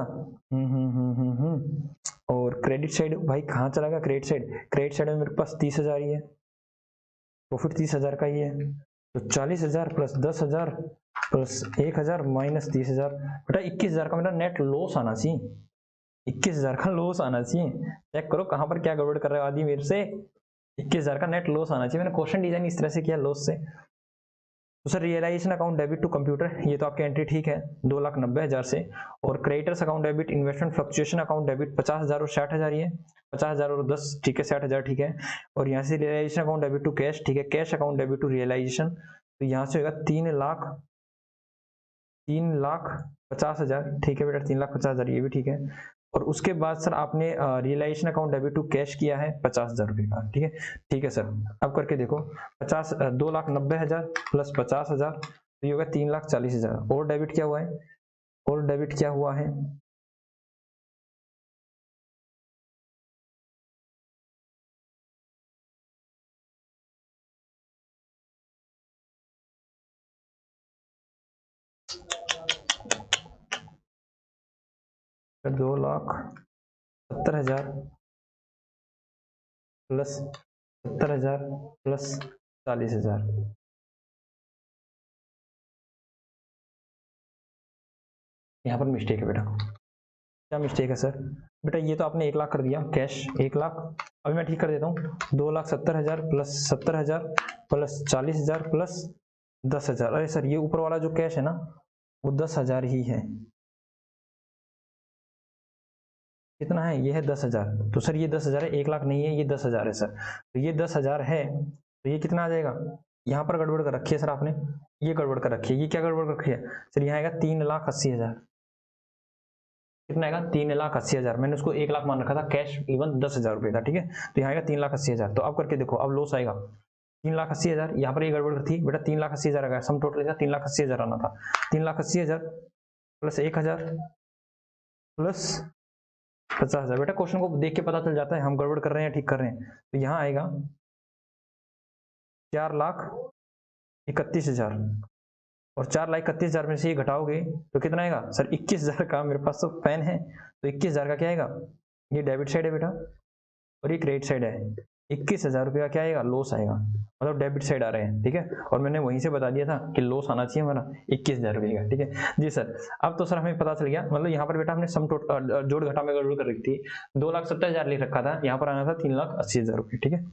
A: और क्रेडिट साइड भाई कहाँ चला गया, क्रेडिट साइड, क्रेडिट साइड में मेरे पास 30,000 ही है, प्रॉफिट 30,000 का ही है। तो 40,000 प्लस 10,000 प्लस 1,000 माइनस 30,000, बेटा 21,000 का मेरा नेट लॉस आना चाहिए, 21,000 का लॉस आना चाहिए। चेक करो कहां पर क्या गड़बड़ कर रहे हो आदि मेरे से। 21,000 का नेट लॉस आना चाहिए, मैंने क्वेश्चन डिजाइन इस तरह से किया लॉस से। तो sir realisation account debit to computer, ये तो आपकी एंट्री ठीक है 2,90,000 से। और creditors account debit, investment fluctuation account debit 50,000 और 60,000, ये 50,000 और 10 ठीक है, 60,000 ठीक है। और यहाँ से realisation account debit to cash, ठीक है, cash account debit to realisation, तो यहाँ से होगा 3,50,000, ठीक है बेटा, 3,50,000 ये भी ठीक है। और उसके बाद सर आपने realisation account debit to cash किया है 50,000 रुपये का, ठीक है, ठीक है सर। अब करके देखो 2,90,000 प्लस 50,000, तो ये होगा 3,40,000। और डेबिट क्या हुआ है, और डेबिट क्या हुआ है, फिर 2,70,000 प्लस 70,000 प्लस 40,000, यहाँ पर मिस्टेक है बेटा। क्या मिस्टेक है सर, बेटा ये तो आपने 1,00,000 कर दिया कैश, 1,00,000। अभी मैं ठीक कर देता हूँ, 2,70,000 प्लस 70,000 प्लस 40,000 प्लस 10,000। अरे सर ये ऊपर वाला जो कैश है ना वो 10,000 ही है, कितना है, ये है 10,000। तो सर ये 10,000 है, 1,00,000 नहीं है, ये 10,000 है सर। तो ये 10,000 है, तो ये कितना आ जाएगा, यहाँ पर गड़बड़ कर रखी है सर आपने, ये गड़बड़ कर रखी है, ये क्या गड़बड़ कर रखी है सर, यहाँ आएगा 3,80,000, कितना आएगा 3,80,000। मैंने उसको 1,00,000 मान रखा था कैश, इवन 10,000 रुपये था, ठीक है। तो यहाँ आएगा 3,80,000। तो अब करके देखो अब लॉस आएगा 3,80,000, यहाँ पर ये गड़बड़ थी बेटा, 3,80,000 आएगा, सम टोटल इसका 3,80,000 आना था। 3,80,000 प्लस 1,000 प्लस 50,000। बेटा क्वेश्चन को देख के पता चल जाता है हम गड़बड़ कर रहे हैं ठीक कर रहे हैं। तो यहाँ आएगा 4,31,000 और 4,31,000 में से ये घटाओगे तो कितना आएगा सर, 21,000 का। मेरे पास तो पेन है, तो 21,000 का क्या आएगा, ये डेबिट साइड है बेटा और ये क्रेडिट साइड है। 21,000 रुपये का क्या आएगा, लॉस आएगा, मतलब डेबिट साइड आ रहे हैं, ठीक है। और मैंने वहीं से बता दिया था कि लॉस आना चाहिए हमारा 21,000 रुपये का, ठीक है जी सर। अब तो सर हमें पता चल गया, मतलब यहाँ पर बेटा हमने सम टोटल जोड़ घटा में गड़बड़ कर रखी थी। 2,70,000 लिख रखा था, यहाँ पर आना था 3,80,000 रुपये, ठीक है।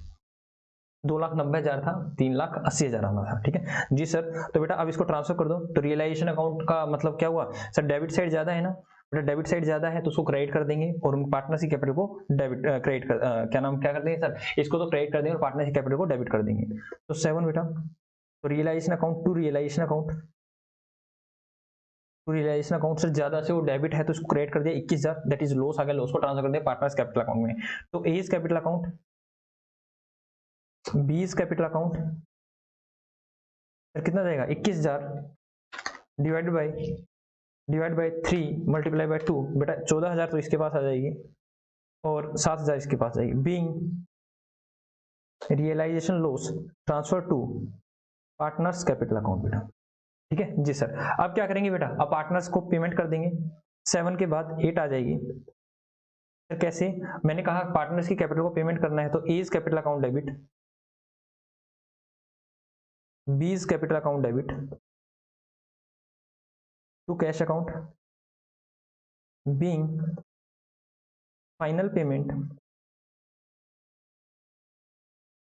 A: 2,90,000 था, 3,80,000 आना था, ठीक है जी सर। तो बेटा अब इसको ट्रांसफर कर दो। तो रियलाइजेशन अकाउंट का मतलब क्या हुआ सर, डेबिट साइड ज्यादा है ना बेटा, डेबिट साइड ज्यादा है तो उसको क्रेडिट कर देंगे और उन पार्टनरशिप कैपिटल को डेबिट क्रेडिट कर क्या कर देंगे सर, इसको तो क्रेडिट कर देंगे और पार्टनरशिप कैपिटल को डेबिट कर देंगे। तो 7 बेटा। तो realisation account to realisation account, to realisation account से ज्यादा से वो डेबिट है तो उसको क्रेडिट कर दिया 21,000, दैट इज लॉस आ गया, लॉस को ट्रांसफर कर दिया पार्टनर्स कैपिटल अकाउंट में। तो A is capital account, B is capital account, कितना जाएगा 21,000 divided by
B: divide by 3 multiply by 2, बेटा 14,000 तो इसके पास आ जाएगी और 7,000 इसके पास आएगी। Being realisation loss transfer to partners capital account बेटा, ठीक है जी सर। अब क्या करेंगे बेटा, अब पार्टनर्स को पेमेंट कर देंगे, 7 के बाद 8 आ जाएगी। सर कैसे, मैंने कहा पार्टनर्स की कैपिटल को पेमेंट करना है तो A is capital account debit, B is capital account debit to cash account, being final payment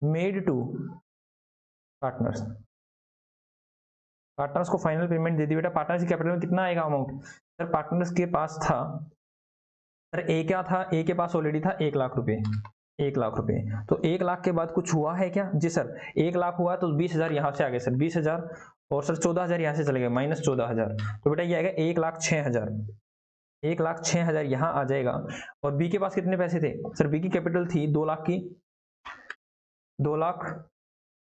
B: made to partners. Partners को फाइनल पेमेंट दे दी बेटा। पार्टनर्स की कैपिटल में कितना आएगा अमाउंट, सर पार्टनर्स के पास था, सर ए क्या था, ए के पास ऑलरेडी था 1 लाख रुपए, 1 लाख रुपए। तो 1 लाख के बाद कुछ हुआ है क्या, जी सर 1 लाख हुआ तो 20,000 यहां से आ गए सर, 20,000 और सर 14,000 यहां से चले गए, माइनस 14,000, तो बेटा ये आएगा 1,06,000, 1,06,000 यहां आ जाएगा। और बी के पास कितने पैसे थे, सर बी की कैपिटल थी 2 लाख की, 2 लाख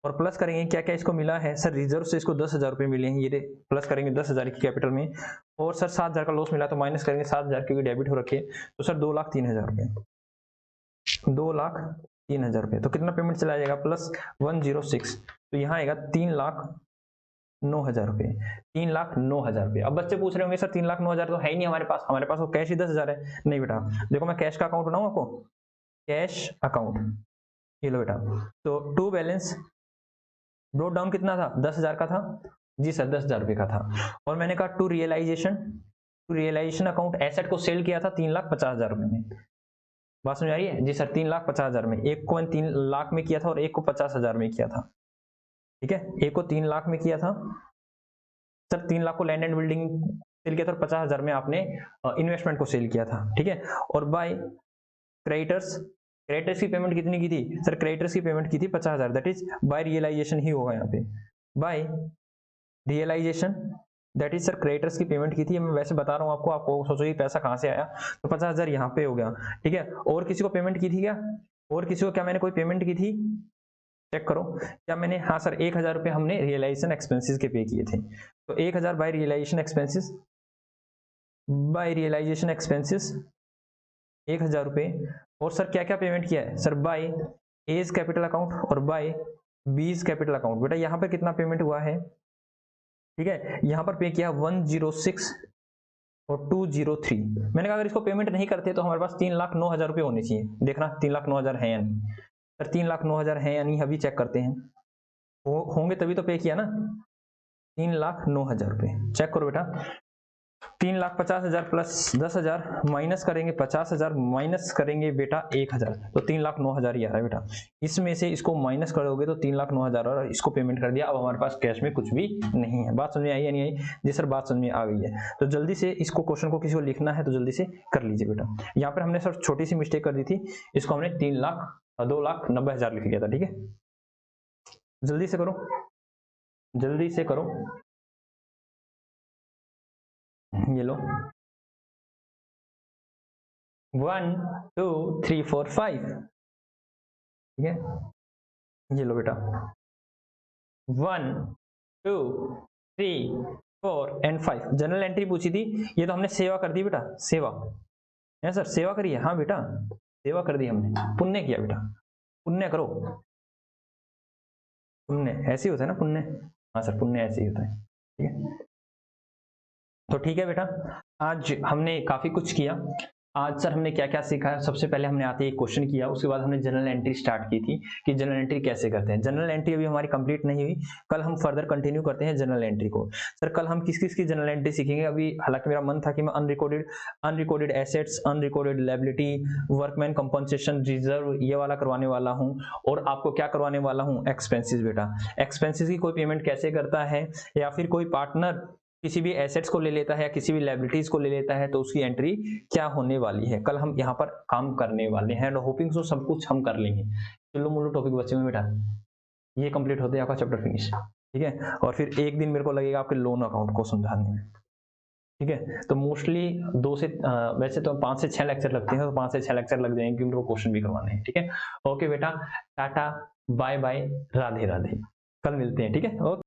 B: और प्लस करेंगे क्या क्या इसको मिला है, सर रिजर्व से इसको 10,000 रुपए मिले हैं, ये प्लस करेंगे 10,000 की कैपिटल में, और सर 7,000 का लॉस मिला तो माइनस करेंगे 7,000 क्योंकि डेबिट हो रखे, तो सर 2,03,000 रुपए, 2,03,000 रुपए। तो कितना पेमेंट चला जाएगा, प्लस 106, तो यहाँ आएगा 3,09,000 रुपए, 3,09,000 रुपए। अब बच्चे पूछ रहे होंगे सर 3,09,000 तो है ही नहीं हमारे पास वो कैश ही 10,000 है। नहीं बेटा, देखो मैं कैश का अकाउंट बनाऊं आपको, कैश अकाउंट, ये लो बेटा। तो टू बैलेंस ब्रोट डाउन कितना था, 10,000 का था, जी सर 10,000 रुपए का था। और मैंने कहा टू रियलाइजेशन अकाउंट, एसेट को सेल किया था 3,50,000 रुपए में, बात समझ आ रही है, जी सर 3,50,000 में, एक को 3 लाख में किया था और एक को 50,000 में किया था, ठीक है, एक को 3 लाख में किया था, सर 3 लाख को लैंड एंड बिल्डिंग सेल किया था और 50,000 में आपने इन्वेस्टमेंट को सेल किया था, ठीक है। और बाय क्रेडिटर्स की पेमेंट कितनी की थी, सर क्रेडिटर्स की पेमेंट की थी 50,000, दैट इज बाय रियलाइजेशन ही होगा यहाँ पे, by realisation that is sir creditors की पेमेंट की थी। मैं वैसे बता रहा हूँ आपको सोचो ये पैसा कहाँ से आया, तो 50,000 यहाँ पे हो गया, ठीक है। और किसी को पेमेंट की थी क्या, और किसी को क्या मैंने कोई पेमेंट की थी, चेक करो क्या मैंने, हाँ सर 1,000 रुपए हमने रियलाइजेशन एक्सपेंसेस के पे किए थे, तो 1,000 बाय रियलाइजेशन एक्सपेंसेस, 1,000 रुपए। और सर क्या क्या पेमेंट किया है, sir by as capital account और बाय बीज कैपिटल अकाउंट। बेटा यहाँ पर कितना पेमेंट हुआ है, ठीक है, यहाँ पर पे किया 106 और 203। मैंने कहा अगर इसको पेमेंट नहीं करते तो हमारे पास 3,09,000 रुपए होने चाहिए, देखना 3,09,000 है या नहीं, सर 3,09,000 है या नहीं अभी चेक करते हैं, होंगे तभी तो पे किया ना, 3,09,000 रुपए, चेक करो बेटा। 3,50,000 प्लस 10,000 माइनस करेंगे 50,000 माइनस करेंगे बेटा 1,000, तो 3,09,000 ही आ रहा है बेटा। इसमें से इसको माइनस करोगे तो 3,09,000 और इसको पेमेंट कर दिया। अब हमारे पास कैश में कुछ भी नहीं है। बात समझ में आई या नहीं आई, जी सर बात समझ में आ गई है। तो जल्दी से इसको क्वेश्चन को किसी को लिखना है तो जल्दी से कर लीजिए बेटा। यहाँ पर हमने सर छोटी सी मिस्टेक कर दी थी, इसको हमने 2,90,000 लिख लिया था, ठीक है। जल्दी से करो, जल्दी से करो, ये लो 1 2 3 4 5, ठीक है, ये लो बेटा 1 2 3 4 एंड 5। जनरल एंट्री पूछी थी, ये तो हमने सेवा कर दी बेटा, सेवा है सर, सेवा करी है, हाँ बेटा सेवा कर दी हमने, पुण्य किया बेटा, पुण्य करो, पुण्य ऐसे ही होता है ना, पुण्य, हाँ सर पुण्य ऐसे ही होता है, ठीक है। तो ठीक है बेटा, आज हमने काफी कुछ किया। आज सर हमने क्या क्या सीखा है, सबसे पहले हमने आते एक क्वेश्चन किया, उसके बाद हमने जनरल एंट्री स्टार्ट की थी कि जनरल एंट्री कैसे करते हैं। जनरल एंट्री अभी हमारी कंप्लीट नहीं हुई, कल हम फर्दर कंटिन्यू करते हैं जनरल एंट्री को। सर कल हम किस किस की जनरल एंट्री सीखेंगे, अभी हालांकि मेरा मन था कि मैं unrecorded assets, unrecorded liability, workman compensation reserve ये वाला करवाने वाला हूँ, और आपको क्या करवाने वाला हूँ, एक्सपेंसेस बेटा। एक्सपेंसेस की कोई पेमेंट कैसे करता है, या फिर कोई पार्टनर किसी भी एसेट्स को ले लेता है या किसी भी लायबिलिटीज को ले लेता है तो उसकी एंट्री क्या होने वाली है, कल हम यहाँ पर काम करने वाले हैं। होपिंग सो सब कुछ हम कर लेंगे। चलो मुल्लू टॉपिक बच्चे में बेटा ये कंप्लीट होते हैं, आपका चैप्टर फिनिश, ठीक है। और फिर एक दिन मेरे को लगेगा आपके लोन अकाउंट को समझाने में, ठीक है। तो मोस्टली 2 से वैसे तो 5 से 6 लेक्चर लगते हैं, तो 5 से 6 लेक्चर लग जाएंगे क्योंकि मेरे को क्वेश्चन भी करवाने हैं, ठीक है। ओके बेटा, टाटा बाय बाय, राधे राधे, कल मिलते हैं, ठीक है। ओके।